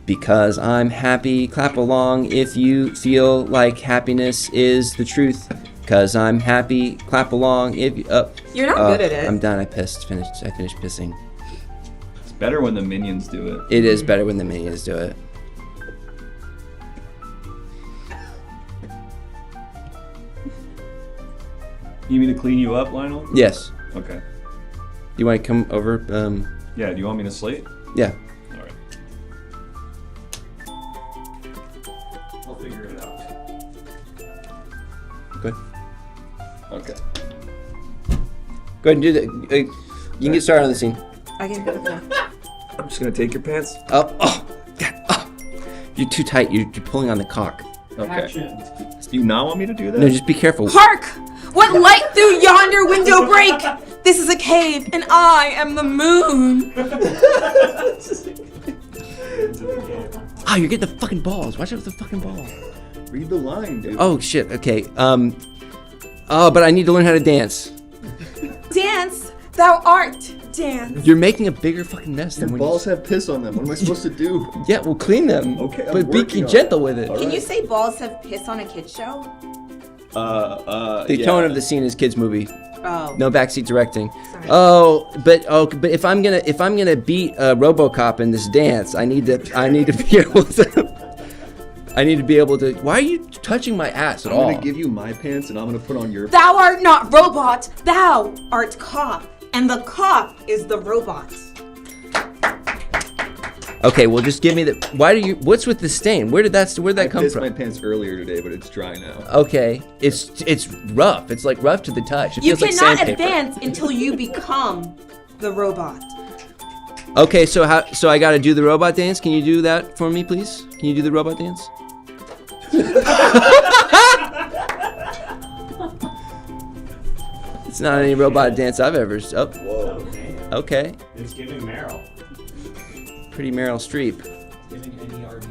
Because I'm happy, clap along if you feel like happiness is the truth. Because I'm happy, clap along if you... You're not good at it. I'm done, I finished pissing. It's better when the minions do it. It is better when the Minions do it. You mean to clean you up, Lionel? Yes. Okay. You want to come over? Yeah, do you want me to slate? Yeah. Alright. I'll figure it out. Good. Okay. Go ahead and do that. You can get started on the scene. I can go now. I'm just gonna take your pants. Oh, God, oh. You're too tight. You're pulling on the cock. Okay. Action. Do you not want me to do that? No, just be careful. Hark! What light through yonder window break? This is a cave, and I am the moon. Ah, you're getting the fucking balls. Watch out with the fucking ball. Read the line, dude. Oh shit. Okay. Oh, but I need to learn how to dance. Dance, thou art dance. You're making a bigger fucking mess than Your when balls have piss on them. What am I supposed to do? Yeah, we'll clean them. Okay, I'm but be working on gentle with it. Can you say balls have piss on a kid's show? The tone of the scene is kids movie. Oh. No backseat directing. Sorry. But if I'm gonna beat RoboCop in this dance, I need to be able to. I need to be able to. Why are you touching my ass at all? I'm gonna give you my pants and I'm gonna put on your. Thou art not robot, thou art cop, and the cop is the robot. Okay, well just give me the. Why do you? What's with the stain? Where'd that come pissed from? my pants earlier today, but it's dry now. Okay, it's rough. It's like rough to the touch. It You feels like cannot sandpaper. advance until you become the robot. Okay, so I gotta do the robot dance? Can you do that for me, please? Can you do the robot dance? It's not any robot dance I've ever. Oh. Whoa. Okay. It's giving Meryl. Pretty Meryl Streep. Giving NERD.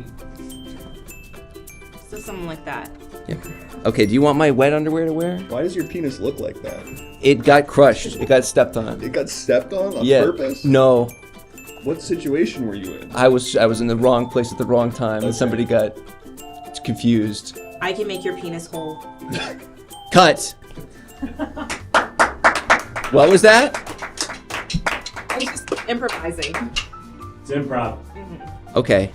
So something like that. Yep. Okay, do you want my wet underwear to wear? Why does your penis look like that? It got crushed. It got stepped on. It got stepped on Yeah. purpose? No. What situation were you in? I was in the wrong place at the wrong time, and somebody got confused. I can make your penis whole. Cut. What was that? I'm just improvising. It's improv. Okay.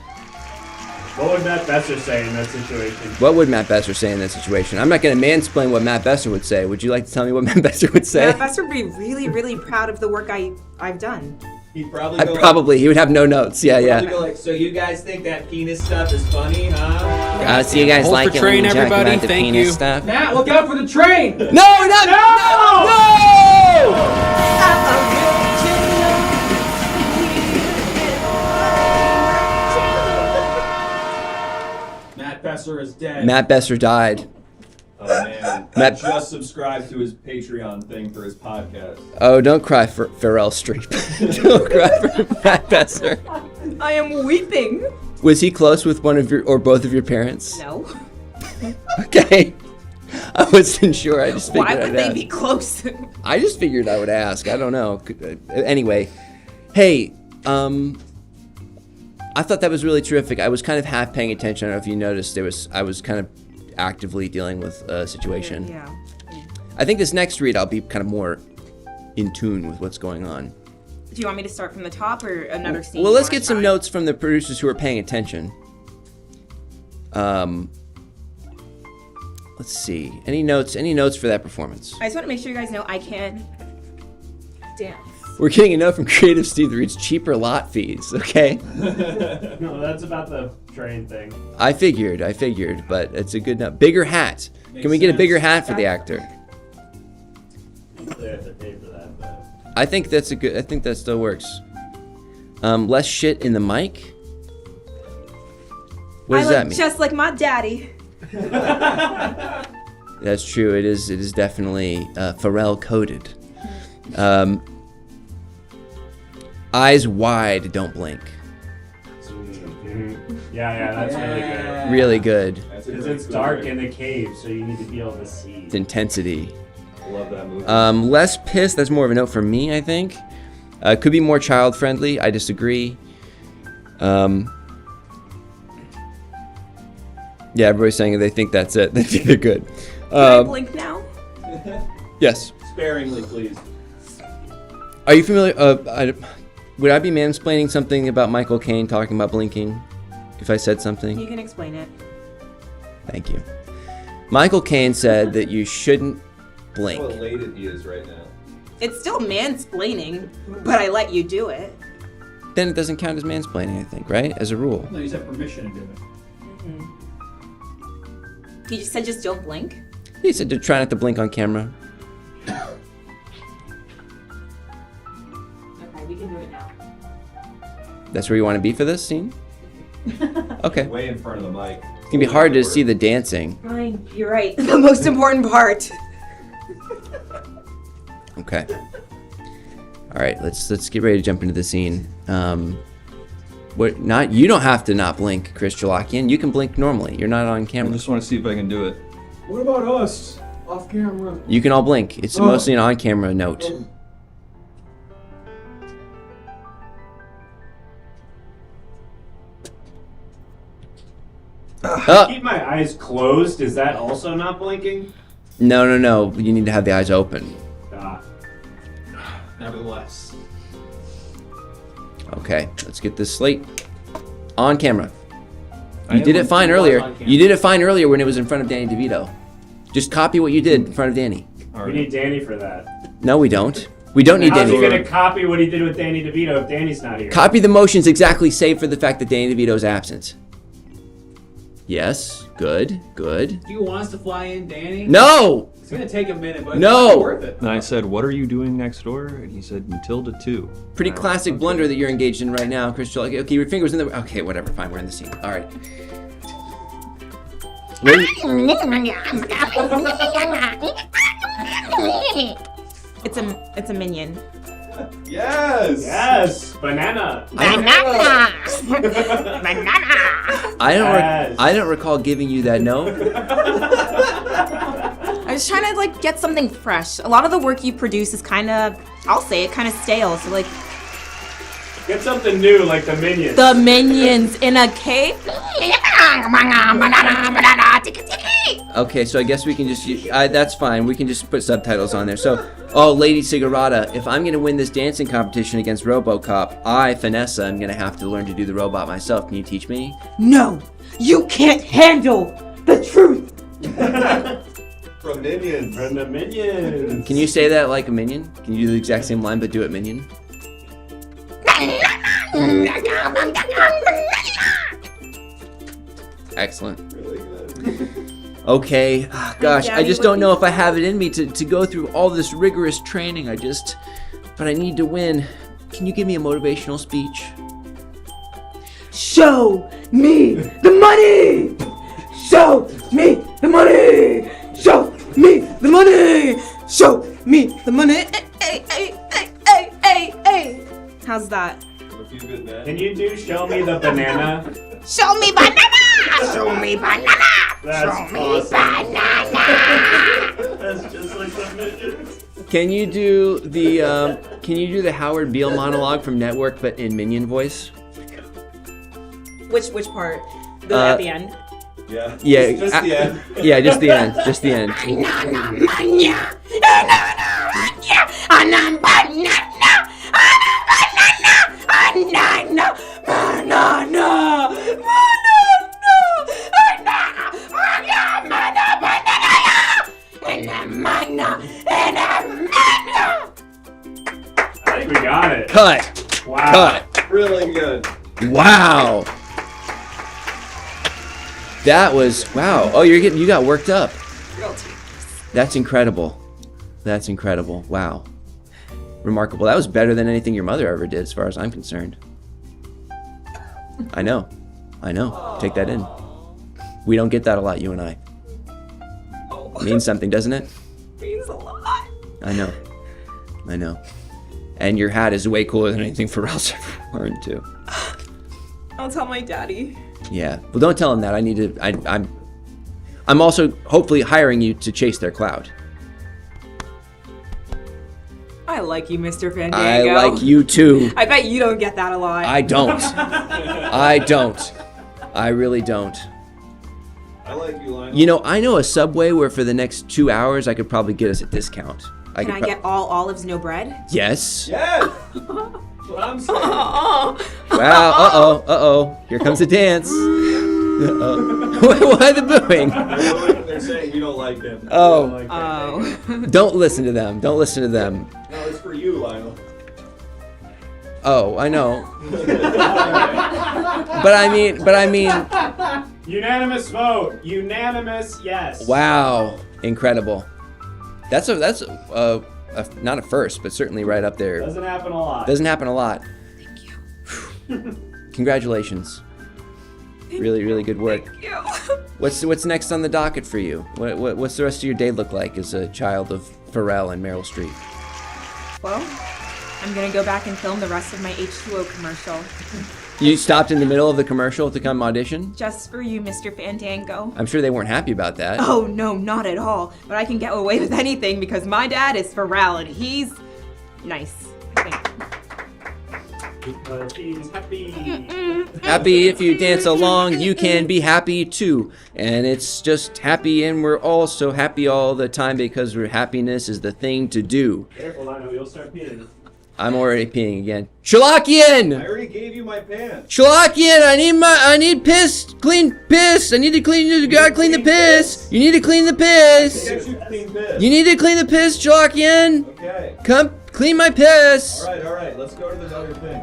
What would Matt Besser say in that situation? What would Matt Besser say in that situation? I'm not going to mansplain what Matt Besser would say. Would you like to tell me what Matt Besser would say? Yeah, Buster would be really, really proud of the work I've done. He'd probably I go probably. He would have no notes. Yeah, like, yeah. probably go like, so you guys think that penis stuff is funny, huh? So you guys Hold like for it when train, we talk everybody. about the Thank penis you. stuff? Matt, look out for the train! No, not no! Matt Besser is dead. Matt Besser died. Oh man, I Matt- just subscribed to his Patreon thing for his podcast. Oh, don't cry for Pharrell Streep. Don't cry for Matt Besser. I am weeping. Was he close with one of your or both of your parents? No. Okay. I wasn't sure. I just figured Why would I'd they ask. be close? I just figured I would ask. I don't know. Anyway, hey, I thought that was really terrific. I was kind of half paying attention. I don't know if you noticed. I was kind of actively dealing with a situation. Yeah. I think this next read I'll be kind of more in tune with what's going on. Do you want me to start from the top or another scene? Well, you let's wanna get some try? notes from the producers who are paying attention. Let's see. Any notes for that performance? I just want to make sure you guys know I can dance. We're getting a note from Creative Steve that reads cheaper lot fees, okay? No, that's about the train thing. I figured, but it's a good note. Bigger hat. Can we get a bigger hat for the actor? They have to pay for that, but... I think that still works. Less shit in the mic? What does I that look mean? just like my daddy. That's true. It is definitely Pharrell coded. Eyes wide, don't blink. Yeah, that's really good. Really good. Because it's dark in the cave, so you need to be able to see. It's intensity. Love that movie. Less pissed. That's more of a note for me, I think. Could be more child friendly. I disagree. Yeah, everybody's saying they think that's it. They think they're good. Can I blink now? Yes. Sparingly, please. Are you familiar? Would I be mansplaining something about Michael Caine talking about blinking? If I said something? You can explain it. Thank you. Michael Caine said that you shouldn't blink. How elated he is right now. It's still mansplaining, but I let you do it. Then it doesn't count as mansplaining, I think, right? As a rule. No, you said permission to do it. You just said just don't blink? He said to try not to blink on camera. Okay, we can do it now. That's where you want to be for this scene? Okay. Way in front of the mic. It's gonna be hard to see the dancing. Fine, you're right. The most important part. Okay. All right, let's get ready to jump into the scene. You don't have to not blink, Chris Jalakian. You can blink normally. You're not on I camera. just want to see if I can do it. What about us? Off camera. You can all blink. It's mostly an on-camera note. Keep my eyes closed. Is that also not blinking? No. You need to have the eyes open. Nevertheless. Okay, let's get this slate on camera. I You am did it on- fine I was earlier. on camera. You did it fine earlier when it was in front of Danny DeVito. Just copy what you did in front of Danny. We need Danny for that. No, we don't. We don't need How's Danny. he gonna copy what he did with Danny DeVito if Danny's not here? Copy the motions exactly, save for the fact that Danny DeVito's absent. Yes, good. Do you want us to fly in, Danny? No! It's gonna take a minute, but No! it's worth it. And I said, what are you doing next door? And he said, Matilda 2. Pretty classic blunder that you're engaged in right now, Chris. Okay, your finger's in the... Okay, whatever, fine, we're in the scene. All right. It's a minion. Yes! Yes! Banana! I don't recall giving you that note. I was trying to like get something fresh. A lot of the work you produce is kind of, I'll say it, kind of stale. So like, Get something new like the Minions. the Minions in a cave. Okay, so I guess we can just that's fine. We can just put subtitles on there. So, Lady Cigarata, if I'm gonna win this dancing competition against RoboCop, I, Vanessa, am gonna have to learn to do the robot myself. Can you teach me? No, you can't handle the truth. From Minions. From the Minions. Can you say that like a minion? Can you do the exact same line but do it minion? Excellent. Really good. Okay, gosh, I Daddy, just what don't do know you if I have it in me to go through all this rigorous training. But I need to win. Can you give me a motivational speech? Show me the money. Show me the money. Show me the money. Show me the money. Hey. How's that? A few good men. Can you do Show Me the Banana? Show me banana. Show me banana. That's Show me awesome. banana. That's just like the Minions. Can you do the Howard Beale monologue from Network but in minion voice? Which part? At the end. Yeah. Yeah, Just the end. Yeah, just the end. Just the end. I think we got it. Cut. Wow. Cut. Really good. Wow. That was wow. Oh, you got worked up. That's incredible. That's incredible. Wow. Remarkable. That was better than anything your mother ever did, as far as I'm concerned. I know. Take that in. We don't get that a lot, you and I. Means something, doesn't it? Means a lot. I know. And your hat is way cooler than anything Pharrell's ever worn, too. I'll tell my daddy. Yeah. Well, don't tell him that. I'm also hopefully hiring you to chase their cloud. I like you, Mr. Fandango. I like you too. I bet you don't get that a lot. I don't. I really don't. I like you, Lionel. You know, I know a Subway where for the next 2 hours I could probably get us a discount. Can I get all olives, no bread? Yes. Yes! That's what I'm saying. Wow. Uh-oh. Here comes the dance. Why the booing? They're saying we don't like him. Oh. Don't listen to them. No, it's for you, Lionel. Oh, I know. But I mean. Unanimous vote. Unanimous yes. Wow. Incredible. That's not a first, but certainly right up there. Doesn't happen a lot. Thank you. Congratulations. Really, really good work. Thank you. What's next on the docket for you? What's the rest of your day look like as a child of Pharrell and Meryl Streep? Well, I'm gonna go back and film the rest of my H2O commercial. You stopped in the middle of the commercial to come audition? Just for you, Mr. Fandango. I'm sure they weren't happy about that. Oh, no, not at all. But I can get away with anything because my dad is Pharrell and he's nice, I think. Because he's happy. Happy if you dance along, you can be happy too. And it's just happy, and we're all so happy all the time because happiness is the thing to do. Careful, Lionel, you'll start peeing. I'm already peeing again. Shalakian! I already gave you my pants. Shalakian, I need piss, clean piss. You gotta clean the piss. You need to clean the piss. You need to clean the piss, Shalakian. Okay. Come clean my piss. All right. Let's go to the other thing.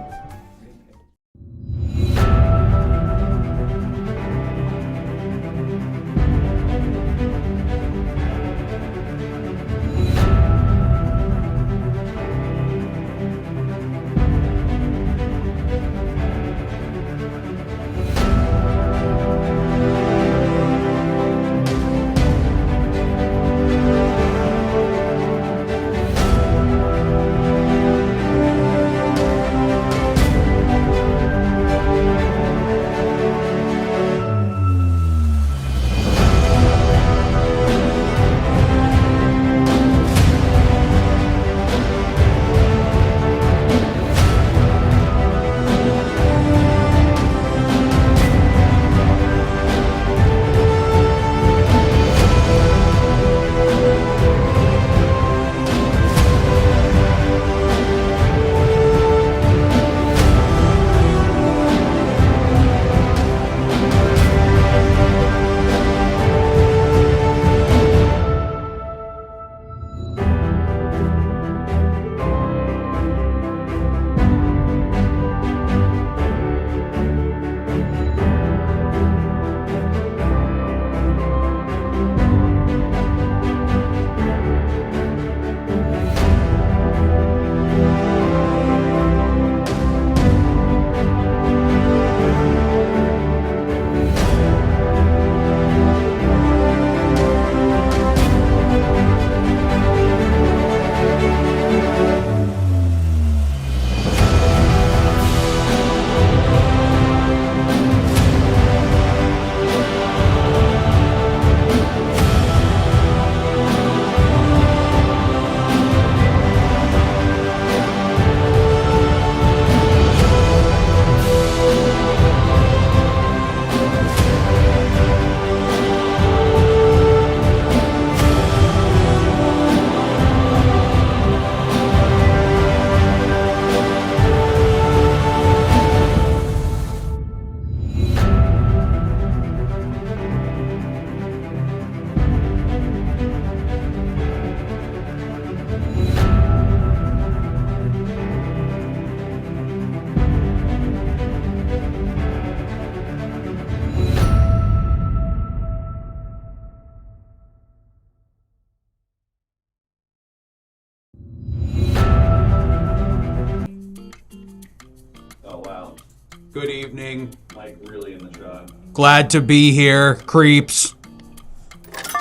evening. Like really in the shot. Glad to be here, creeps.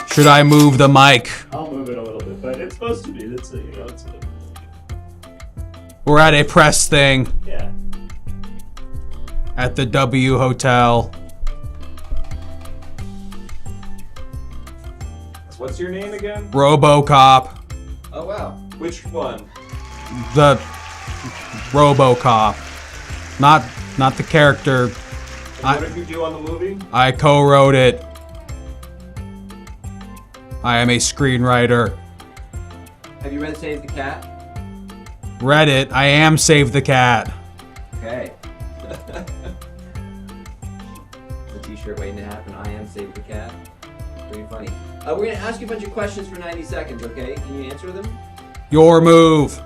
Should I move the mic? I'll move it a little bit, but it's supposed to be. It's a, it's a... We're at a press thing. Yeah. At the W Hotel. What's your name again? RoboCop. Oh wow. Which one? The RoboCop. Not the character. And what did you do on the movie? I co-wrote it. I am a screenwriter. Have you read Save the Cat? Read it. I am Save the Cat. Okay. The t-shirt waiting to happen. I am Save the Cat. Pretty funny. We're going to ask you a bunch of questions for 90 seconds, okay? Can you answer them? Your move.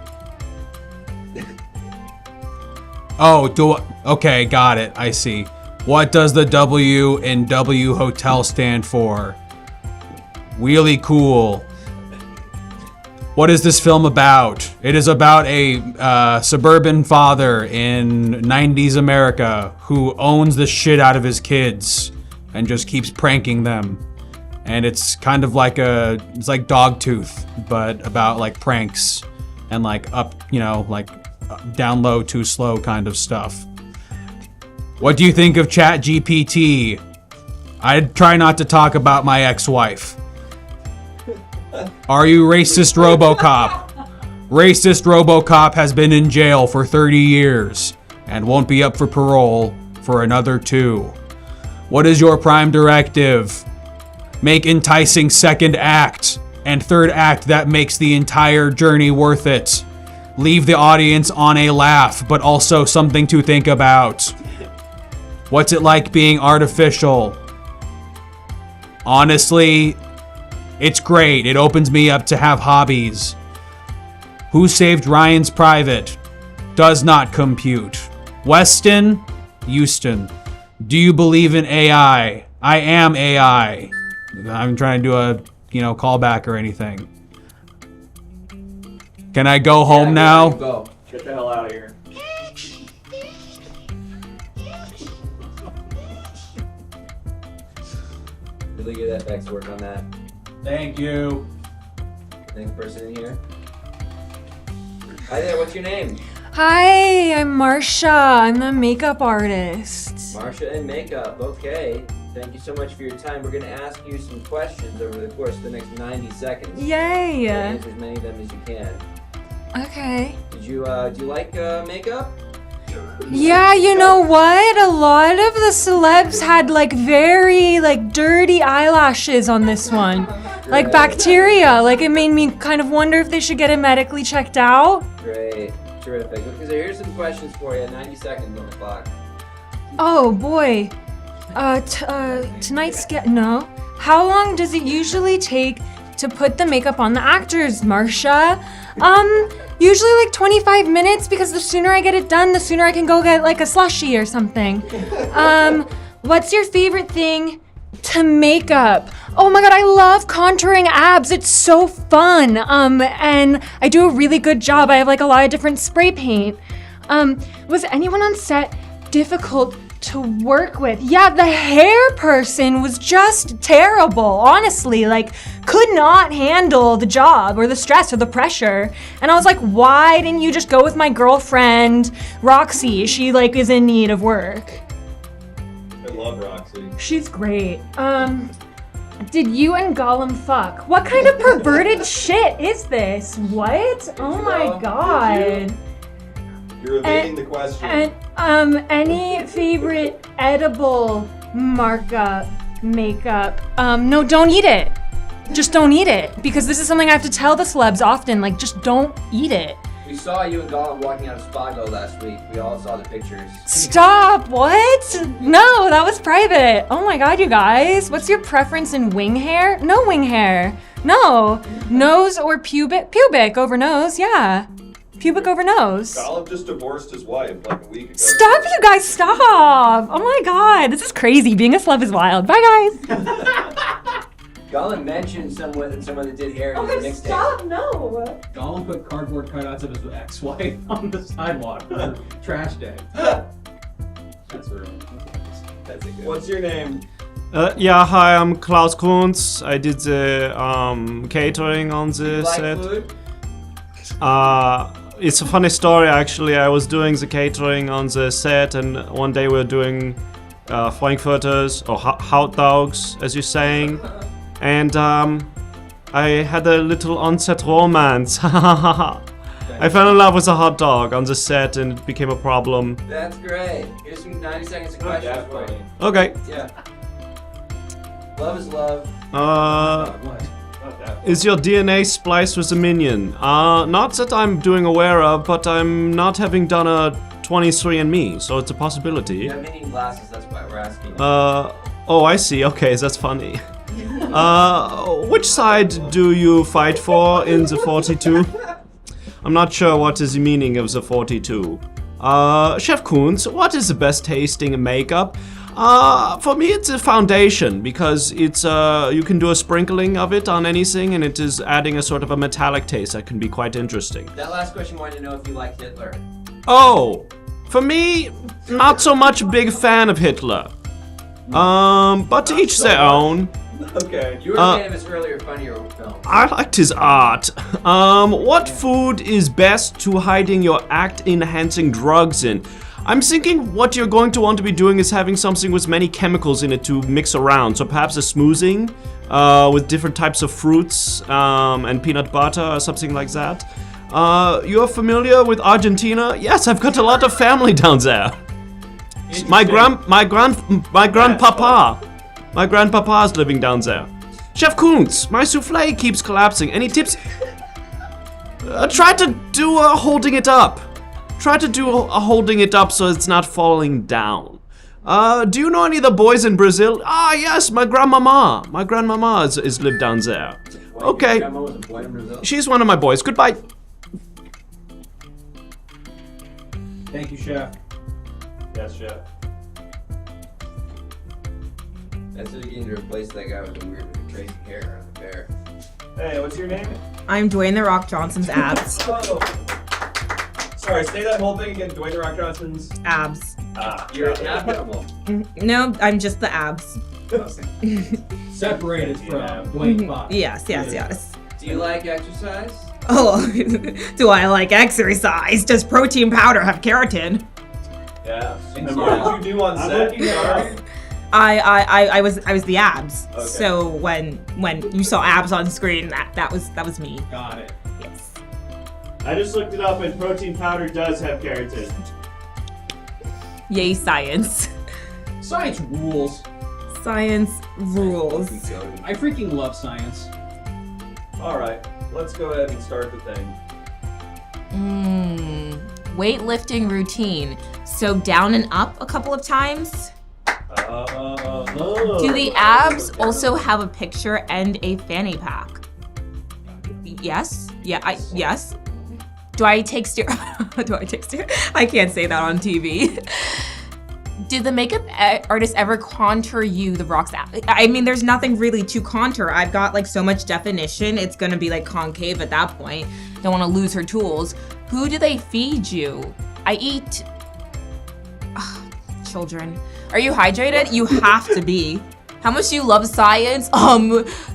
Okay, got it. I see. What does the W in W Hotel stand for? Really cool. What is this film about? It is about a suburban father in 90s America who owns the shit out of his kids and just keeps pranking them. And it's kind of like it's like Dogtooth, but about like pranks and like up, like down low, too slow kind of stuff. What do you think of ChatGPT? I try not to talk about my ex-wife. Are you racist, RoboCop? Racist RoboCop has been in jail for 30 years and won't be up for parole for another 2. What is your prime directive? Make enticing second act and third act that makes the entire journey worth it. Leave the audience on a laugh, but also something to think about. What's it like being artificial? Honestly, it's great. It opens me up to have hobbies. Who saved Ryan's private? Does not compute. Weston? Houston. Do you believe in AI? I am AI. I'm trying to do a, callback or anything. Can I go home now? Go. Get the hell out of here. Really good FX work on that. Thank you. Next person in here. Hi there, what's your name? Hi, I'm Marsha. I'm the makeup artist. Marsha and makeup, okay. Thank you so much for your time. We're going to ask you some questions over the course of the next 90 seconds. Yay! Answer as many of them as you can. Okay. Do you like makeup? Yeah, you know what? A lot of the celebs had very dirty eyelashes on this one. Like bacteria. Like it made me kind of wonder if they should get it medically checked out. Great. Terrific. Okay, so here's some questions for you. 90 seconds on the clock. Oh boy. Tonight's no. How long does it usually take to put the makeup on the actors, Marsha? Usually 25 minutes because the sooner I get it done, the sooner I can go get a slushie or something. What's your favorite thing to make up? Oh my god, I love contouring abs. It's so fun. And I do a really good job. I have a lot of different spray paint. Was anyone on set difficult to work with? Yeah, the hair person was just terrible, honestly. Could not handle the job or the stress or the pressure. And I was like, why didn't you just go with my girlfriend, Roxy? She is in need of work. I love Roxy. She's great. Did you and Gollum fuck? What kind of perverted shit is this? What? Oh my god. You're evading the question. And any favorite edible markup, makeup? No, don't eat it. Just don't eat it. Because this is something I have to tell the celebs often. Just don't eat it. We saw you and Gollum walking out of Spago last week. We all saw the pictures. Stop! What? No, that was private. Oh my god, you guys. What's your preference in wing hair? No wing hair. No. Nose or pubic? Pubic over nose, yeah. Pubic over nose. Gollum just divorced his wife a week ago. Stop, you guys, stop! Oh my god, this is crazy. Being a celeb is wild. Bye, guys. Gollum mentioned someone that did hair in his mixtape. Stop, no. Gollum put cardboard cutouts of his ex-wife on the sidewalk for trash day. That's right. That's a good. What's your name? Yeah, hi, I'm Klaus Kunz. I did the catering on the set. Food? It's a funny story actually. I was doing the catering on the set, and one day we were doing Frankfurters or hot dogs, as you're saying, and I had a little on-set romance. I fell in love with a hot dog on the set, and it became a problem. That's great. Here's some 90 seconds of questions for you. Okay. Yeah. Love is love. Is your DNA spliced with a minion? Not that I'm doing aware of, but I'm not having done a 23andMe, so it's a possibility. You have minion glasses, that's why we're asking. Oh, I see. Okay, that's funny. Which side do you fight for in the 42? I'm not sure what is the meaning of the 42. Chef Kunz, what is the best tasting makeup? For me, it's a foundation because it's you can do a sprinkling of it on anything, and it is adding a sort of a metallic taste that can be quite interesting. That last question wanted to know if you liked Hitler. Oh, for me, not so much a big fan of Hitler. But to each their own. Okay. You were a fan of his earlier, funnier films. I liked his art. What food is best to hiding your act-enhancing drugs in? I'm thinking what you're going to want to be doing is having something with many chemicals in it to mix around. So perhaps a smoothing with different types of fruits and peanut butter or something like that. You're familiar with Argentina? Yes, I've got a lot of family down there. My grandpapa is living down there. Chef Kunz, my souffle keeps collapsing. Any tips? Try to do a holding it up. Try to do a holding it up so it's not falling down. Do you know any of the boys in Brazil? Ah, yes, my grandmama. My grandmama is lived down there. Okay. She's one of my boys. Goodbye. Thank you, Chef. Yes, Chef. That's what you need to replace that guy with the weird crazy hair on the bear. Hey, what's your name? I'm Dwayne The Rock Johnson's abs. Oh. Sorry, say that whole thing again. Dwayne The Rock Johnson's Abs. You're adaptable. No, I'm just the abs. Separated from Dwayne Fox. Yes. Do you like exercise? Oh, do I like exercise? Does protein powder have keratin? Yeah. And what did you do on set? I was the abs. Okay. So when you saw abs on screen, that was me. Got it. Yes. I just looked it up, and protein powder does have keratin. Yay, science. Science rules. Science rules. I freaking love science. All right, let's go ahead and start the thing. Weightlifting routine. So down and up a couple of times. Do the abs also have a picture and a fanny pack? Yes. Yeah. Yes. Do I take steroids? I can't say that on TV. Did the makeup artist ever contour you the Rock's ass? I mean, there's nothing really to contour. I've got like so much definition. It's gonna be like concave at that point. Don't want to lose her tools. Who do they feed you? I eat. Children. Are you hydrated? You have to be. How much do you love science?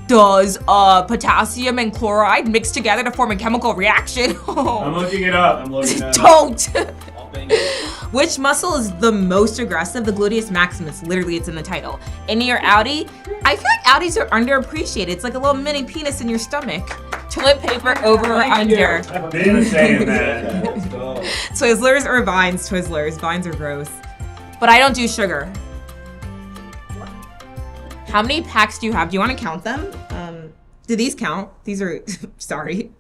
Does potassium and chloride mix together to form a chemical reaction? I'm looking it up. Don't. Which muscle is the most aggressive? The gluteus maximus. Literally, it's in the title. Innie or outie? I feel like outies are underappreciated. It's like a little mini penis in your stomach. Toilet paper over or under? I've been saying that. Twizzlers or Vines? Twizzlers. Vines are gross. But I don't do sugar. How many packs do you have? Do you want to count them? Do these count? These are, sorry.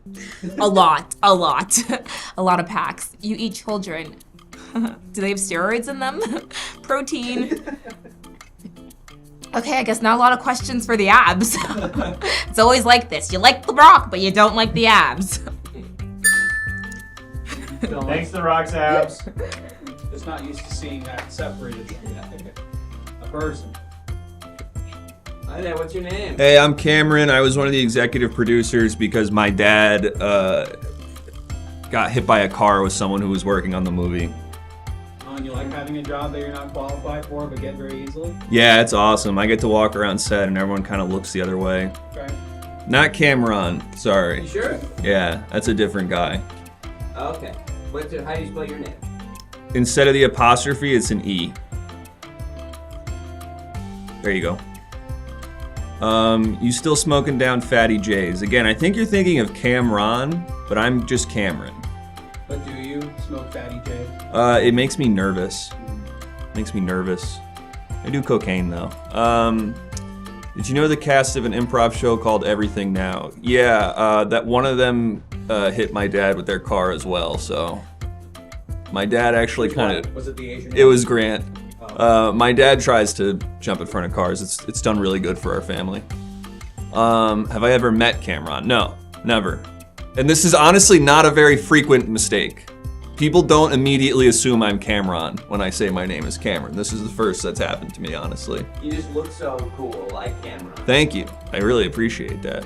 A lot of packs. You eat children. Do they have steroids in them? Protein. Okay, I guess not a lot of questions for the abs. It's always like this. You like The Rock, but you don't like the abs. Thanks, The Rock's abs. Just not used to seeing that separated from a person. Hi there, what's your name? Hey, I'm Cameron. I was one of the executive producers because my dad got hit by a car with someone who was working on the movie. Sean, you like having a job that you're not qualified for but get very easily? Yeah, it's awesome. I get to walk around set and everyone kind of looks the other way. Okay. Not Cameron, sorry. You sure? Yeah, that's a different guy. Okay. How do you spell your name? Instead of the apostrophe, it's an E. There you go. You still smoking down Fatty J's. Again, I think you're thinking of Cameron, but I'm just Cameron. But do you smoke Fatty J? It makes me nervous. Makes me nervous. I do cocaine though. Did you know the cast of an improv show called Everything Now? Yeah, that one of them hit my dad with their car as well, so. My dad actually kind of. Was it the Asian? It was Grant. My dad tries to jump in front of cars. It's done really good for our family. Have I ever met Cameron? No, never. And this is honestly not a very frequent mistake. People don't immediately assume I'm Cameron when I say my name is Cameron. This is the first that's happened to me, honestly. You just look so cool, like Cameron. Thank you. I really appreciate that.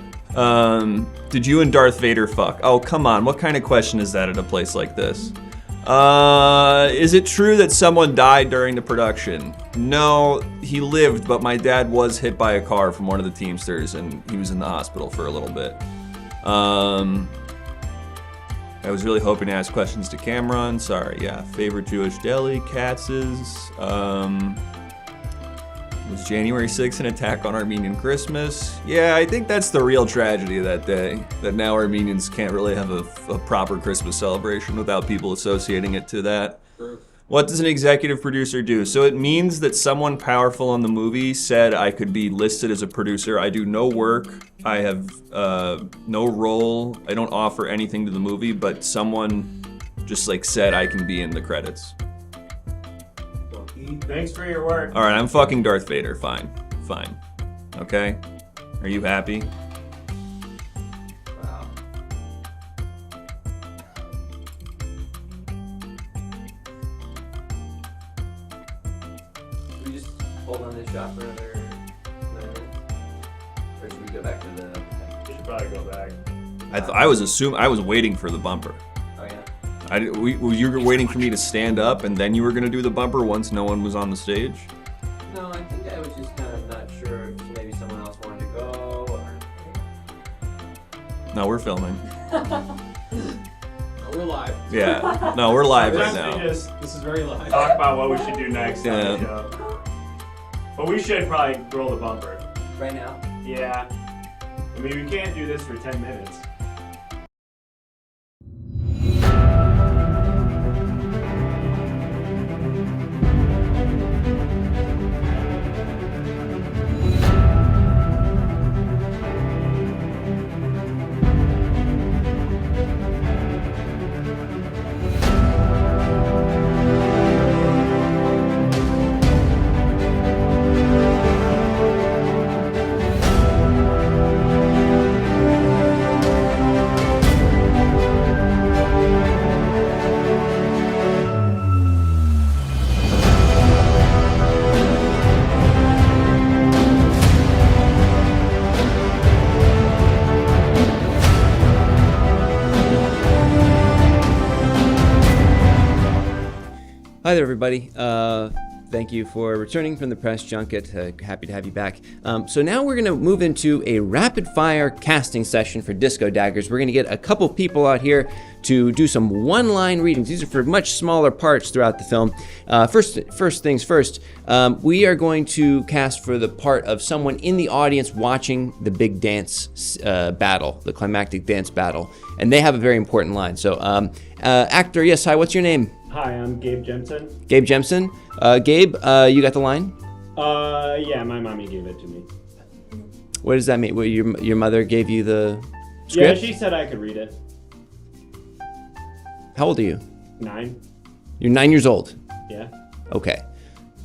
Did you and Darth Vader fuck? Oh, come on. What kind of question is that at a place like this? Is it true that someone died during the production? No, he lived, but my dad was hit by a car from one of the Teamsters and he was in the hospital for a little bit. I was really hoping to ask questions to Cameron. Sorry, yeah. Favorite Jewish deli, Katz's. Was January 6th an attack on Armenian Christmas? Yeah, I think that's the real tragedy of that day. That now Armenians can't really have a proper Christmas celebration without people associating it to that. What does an executive producer do? So it means that someone powerful in the movie said I could be listed as a producer. I do no work. I have no role. I don't offer anything to the movie, but someone just like said I can be in the credits. Thanks for your work. All right, I'm fucking Darth Vader. Fine. Okay? Are you happy? Wow. Should we just hold on this shot for another minute? Or should we go back to the... We should probably go back. I was waiting for the bumper. Oh yeah? You were waiting for me to stand up and then you were gonna do the bumper once no one was on the stage? No, I think I was just kind of not sure if maybe someone else wanted to go or... No, we're filming. We're live. Yeah. No, we're live right now. This is very live. Talk about what we should do next Yeah. on the show. But we should probably roll the bumper. Right now? Yeah. I mean, we can't do this for 10 minutes. Hi there, everybody. Thank you for returning from the press junket. Happy to have you back. So now we're going to move into a rapid-fire casting session for Disco Daggers. We're going to get a couple people out here to do some one-line readings. These are for much smaller parts throughout the film. First things first, we are going to cast for the part of someone in the audience watching the big dance battle, the climactic dance battle, and they have a very important line. So, actor, yes, hi, what's your name? Hi, I'm Gabe Jemson. Gabe Jemson. Gabe, you got the line? Yeah, my mommy gave it to me. What does that mean? Well, your mother gave you the script? Yeah, she said I could read it. How old are you? 9. You're 9 years old. Yeah. Okay.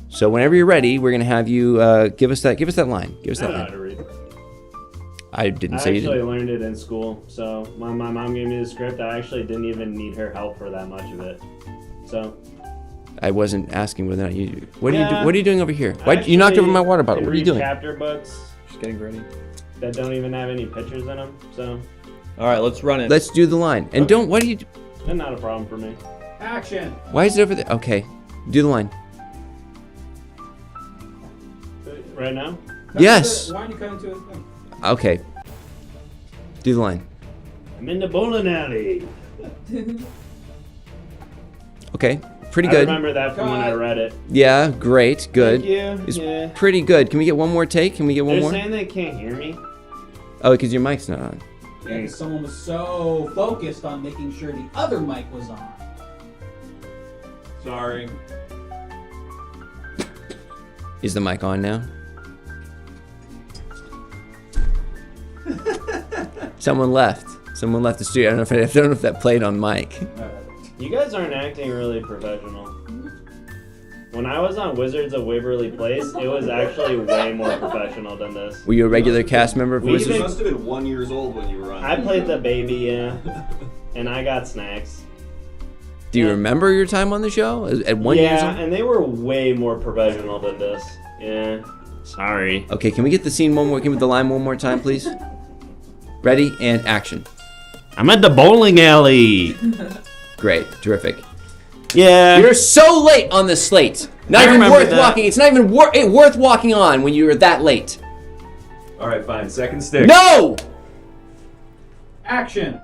So whenever you're ready, we're gonna have you give us that line. Give us that I know how line. to read. I didn't say you didn't. I actually learned it in school. So when my mom gave me the script, I actually didn't even need her help for that much of it. So. I wasn't asking whether or not you. What are you doing over here? Why you knocked over my water bottle? What are you doing? Chapter books. Just getting ready. That don't even have any pictures in them. So. All right, let's run it. Let's do the line. And don't. What do you? That's not a problem for me. Action. Why is it over there? Okay. Do the line. Right now? Yes. Why don't you cut into it? Okay. Do the line. I'm in the bowling alley. Okay. Pretty I good. remember that from when I read it. Yeah, great. Good. Thank you. It's Yeah. pretty good. Can we get one more take? Can we get one They're more? saying they can't hear me. Oh, because your mic's not on. Yeah, 'cause someone was so focused on making sure the other mic was on. Sorry. Is the mic on now? Someone left. Someone left the studio. I don't know if that played on mic. You guys aren't acting really professional. When I was on Wizards of Waverly Place, it was actually way more professional than this. Were you a regular cast member of We Wizards? even- You must have been 1 year old when you were on. I played the baby, yeah. And I got snacks. Do you remember your time on the show? At 1 year Yeah, old? and they were way more professional than this. Yeah. Sorry. Okay, can we get the scene one more? Can we get the line one more time, please? Ready and action. I'm at the bowling alley. Great, terrific. Yeah. You're so late on the slate. Not I even remember worth that. walking. It's not even worth walking on when you were that late. All right, fine. Second stick. No! Action.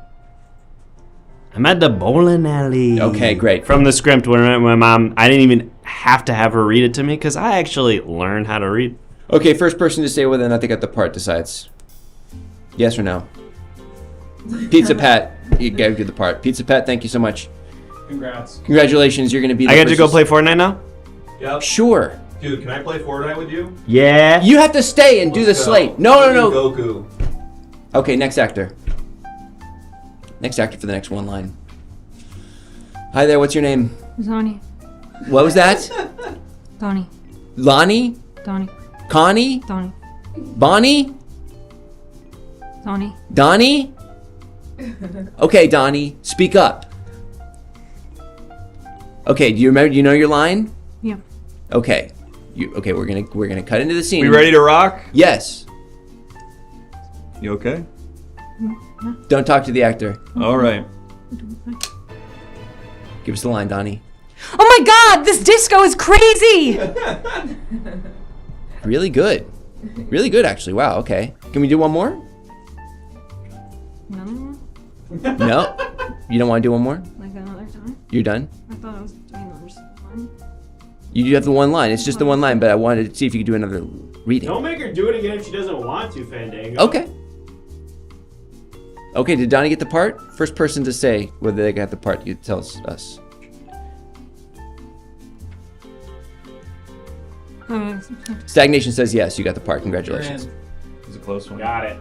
I'm at the bowling alley. Okay, great. From the script when my mom, I didn't even have to have her read it to me because I actually learned how to read. Okay, first person to say whether or not they got the part decides. Yes or no? Pizza Pat, you gave you the part. Pizza Pat, thank you so much. Congrats. Congratulations, you're going to be the I get to go person- play Fortnite now? Yep. Sure. Dude, can I play Fortnite with you? Yeah. You have to stay and do the Let's go. slate. No. Goku. Okay, next actor. Next actor for the next one line. Hi there, what's your name? Donnie. What was that? Donnie. Lonnie? Donnie. Connie? Donnie. Bonnie? Donnie. Donnie? Okay, Donnie, speak up. Okay, do you remember? You know your line? Yeah. Okay. Okay, we're gonna cut into the scene. We ready to rock? Yes. You okay? Don't talk to the actor. All right. Give us the line, Donnie. Oh my god, this disco is crazy! Really good. Really good, actually. Wow. Okay. Can we do one more? No. No. You don't want to do one more? Like another time? You're done. I thought I was doing numbers. You do have the one line. It's just the one line, but I wanted to see if you could do another reading. Don't make her do it again if she doesn't want to, Fandango. Okay. Okay, did Donnie get the part? First person to say whether they got the part, you tell us. Stagnation says yes, you got the part. Congratulations. It was a close one. Got it.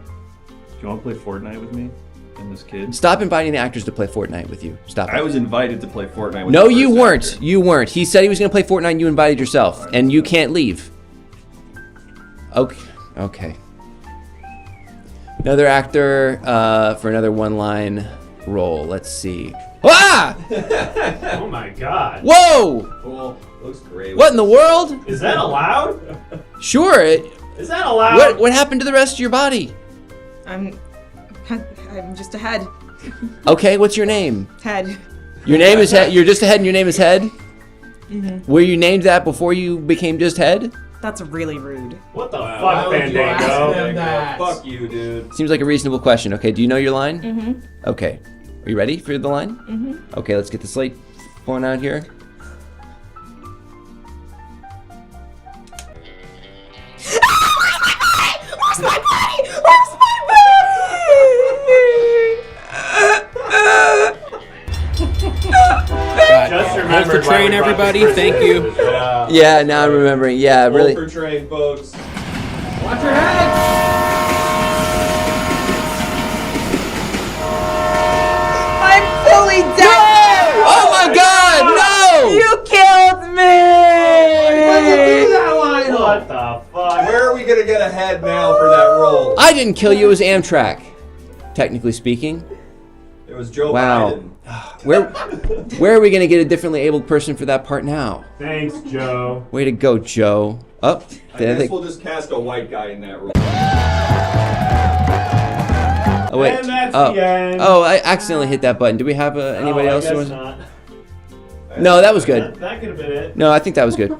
Do you want to play Fortnite with me and this kid? Stop inviting the actors to play Fortnite with you. Stop it. I was invited to play Fortnite with No, the you first weren't. actor. You weren't. He said he was going to play Fortnite and you invited yourself. And you can't leave. Okay. Another actor for another one-line role. Let's see. Ah! Oh my god. Whoa! Cool. Looks great. What in the world? Is that allowed? Sure. Is that allowed? What happened to the rest of your body? I'm just a head. Okay, what's your name? Head. Your name is Head. You're just a head and your name is Head? Mhm. Were you named that before you became just Head? That's really rude. What the Why fuck, would you ask Fandango? them that? Fuck you, dude. Seems like a reasonable question. Okay, do you know your line? Mm-hmm. Okay. Are you ready for the line? Mm-hmm. Okay, let's get the slate going out here. Where's my body? Where's my Just Hold remembered for why train, we brought everybody. this person Thank into you. the show. Yeah, now I'm remembering. Yeah, really. Hold for train, folks. Watch your head. I'm fully dead! Oh my God! No! You killed me! What the fuck? Where are we gonna get a head now for that role? I didn't kill you. It was Amtrak, technically speaking. It was Joe Wow. Biden. Where are we gonna get a differently abled person for that part now? Thanks, Joe. Way to go, Joe. Up. I guess we'll just cast a white guy in that role. Oh wait. And that's Oh. the end. Oh, I accidentally hit that button. Do we have anybody Oh, I else? Who guess wants- not. No, that was good. That could have been it. No, I think that was good.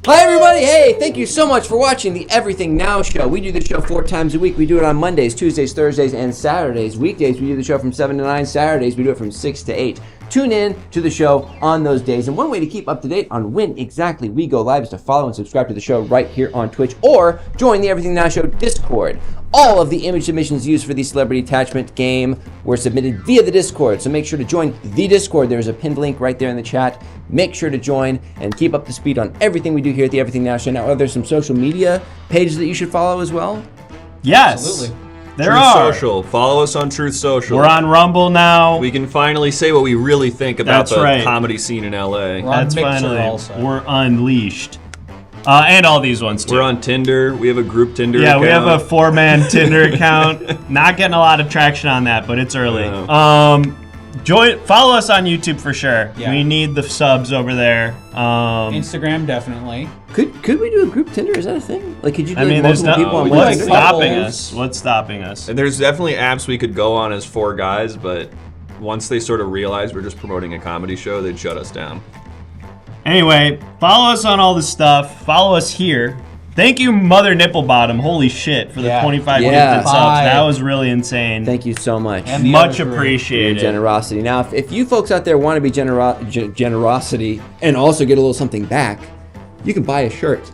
Hi everybody! Hey, thank you so much for watching the Everything Now Show. We do the show 4 times a week. We do it on Mondays, Tuesdays, Thursdays, and Saturdays. Weekdays, we do the show from 7 to 9. Saturdays, we do it from 6 to 8. Tune in to the show on those days. And one way to keep up to date on when exactly we go live is to follow and subscribe to the show right here on Twitch or join the Everything Now Show Discord. All of the image submissions used for the celebrity attachment game were submitted via the Discord, so make sure to join the Discord. There's a pinned link right there in the chat. Make sure to join and keep up to speed on everything we do here at the Everything Now Show. Now, are there some social media pages that you should follow as well? Yes. Absolutely. There Truth are. Social. Follow us on Truth Social. We're on Rumble now. We can finally say what we really think about That's the right. comedy scene in LA. That's finally. We're unleashed. And all these ones too. We're on Tinder. We have a group Tinder Yeah, account. we have a 4-man Tinder account. Not getting a lot of traction on that, but it's early. No. Follow us on YouTube for sure. Yeah. We need the subs over there. Instagram, definitely. Could we do a group Tinder? Is that a thing? Like, could you do I mean, there's multiple people on one what's Tinder? stopping us? What's stopping us? And there's definitely apps we could go on as 4 guys, but once they sort of realize we're just promoting a comedy show, they'd shut us down. Anyway, follow us on all this stuff. Follow us here. Thank you, Mother Nipplebottom. Holy shit, for the 25 gifted subs. That was really insane. Thank you so much. Much For your appreciated. generosity. Now, if you folks out there want to be generosity and also get a little something back, you can buy a shirt.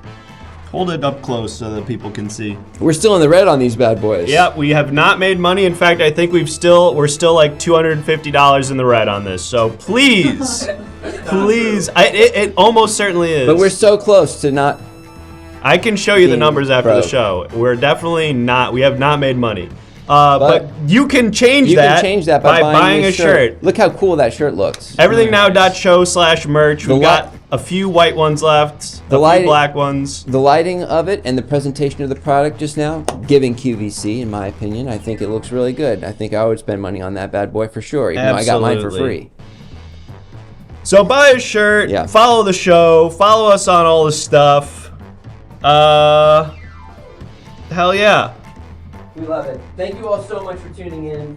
Hold it up close so that people can see. We're still in the red on these bad boys. Yep, we have not made money. In fact, I think we're still like $250 in the red on this. So please, please, it almost certainly is. But we're so close to not. I can show you the numbers after broke. the show. We're definitely not. We have not made money. But you can change You that. can change that by buying a shirt. Look how cool that shirt looks. EverythingNow.show/merch. We've got a few white ones left. A few black ones. The lighting of it and the presentation of the product just now, giving QVC, in my opinion, I think it looks really good. I think I would spend money on that bad boy for sure, even though I got mine for free. So buy a shirt. Follow the show. Follow us on all this stuff. Hell yeah. We love it. Thank you all so much for tuning in.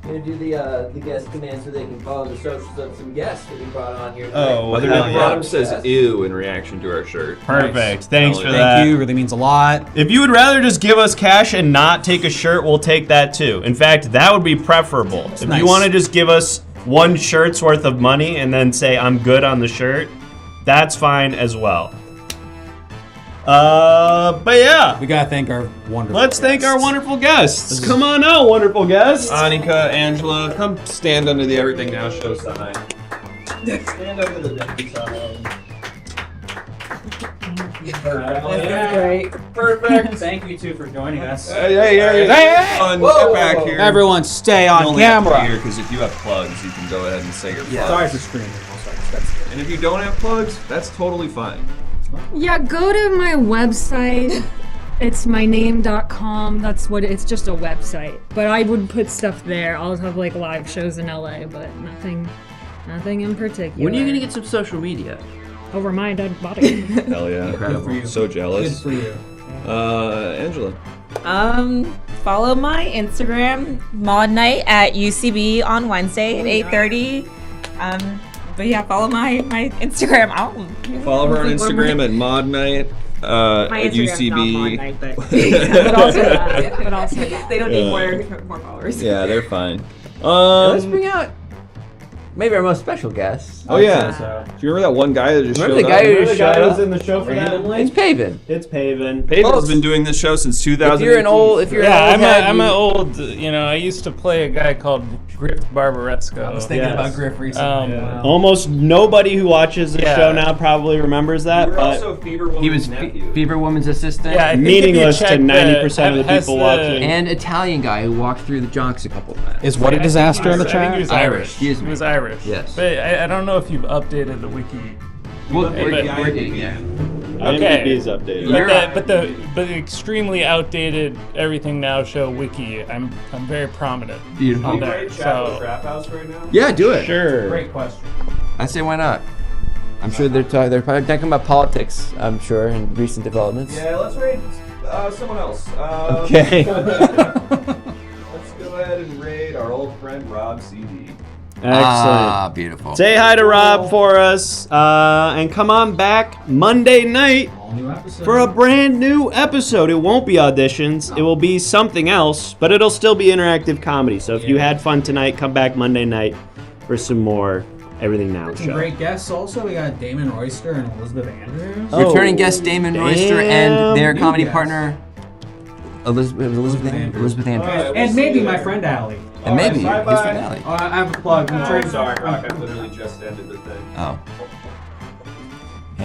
I'm going to do the guest command so they can follow the socials of some guests that we brought on here today. Oh, Mother Nipplebottom says ew in reaction to our shirt. Perfect. Nice. Thanks for Thank that. Thank you. Really means a lot. If you would rather just give us cash and not take a shirt, we'll take that too. In fact, that would be preferable. If nice. you want to just give us one shirt's worth of money and then say I'm good on the shirt, that's fine as well. But yeah. We gotta thank our wonderful Let's thank our wonderful guests. Come on out, wonderful guests. Anika, Angela, come stand under the Everything Now Show sign. Stand under the deputy sign. That's great. Perfect. Thank you two for joining us. Hey. Get back here. Everyone stay You on only have to camera. be here because if you have plugs, you can go ahead and say your plugs. Sorry for screaming. That's good. And if you don't have plugs, that's totally fine. Yeah, go to my website. It's myname.com. That's what it's just a website. But I would put stuff there. I'll have like live shows in LA, but nothing in particular. When are you going to get some social media? Over my dead body. Hell yeah. Good for you. So jealous. Good for you. Angela. Follow my Instagram, Maud Night at UCB on Wednesday at 8:30. But yeah, follow my Instagram. Follow her on Instagram at Maud Night. My at Instagram's UCB. not Maud Night, but also that. But also that. They don't need more followers. Yeah, they're fine. Let's bring out maybe our most special guest. Oh yeah. Do you remember that one guy that just Remember showed the guy up? who just showed up? in the show for randomly? It's Paven. It's Paven. Paven's been doing this show since 2018. I'm an old, I used to play a guy called Griff Barbaresco. I was thinking about Griff recently. Almost nobody who watches the show now probably remembers that. You were But also Fever Woman's He was nephew. Fever Woman's assistant. Yeah, I think meaningless if to you check 90% of the has people watching. And Italian guy who walked through the jonks a couple of times. Is What a Disaster in the I think he chat? was Irish. Excuse me. He was Irish. Yes. But I don't know if you've updated the wiki. We're But- digging, yeah. Okay. IMDb's updated. But the extremely outdated Everything Now Show wiki, I'm very prominent Beautiful. on there. So Trap House right now? Yeah, do it. Sure. Great question. I say why not? I'm sure they're probably talking about politics. I'm sure and recent developments. Yeah, let's raid someone else. Okay. Let's go ahead and raid our old friend Rob CD. Excellent. Ah, beautiful. Say hi to Rob for us, and come on back Monday night for a brand new episode. It won't be auditions. It will be something else, but it'll still be interactive comedy. So if you had fun tonight, come back Monday night for some more Everything Now Some Show. great guests also. We got Damon Royster and Elizabeth Andrews. Returning guest Damon Royster and their New comedy guest. partner Elizabeth Andrews. And maybe my friend Allie. And maybe his friend Allie. I have a plug. I'm Oh, trying. sorry, Rock. I literally just ended the thing. Oh.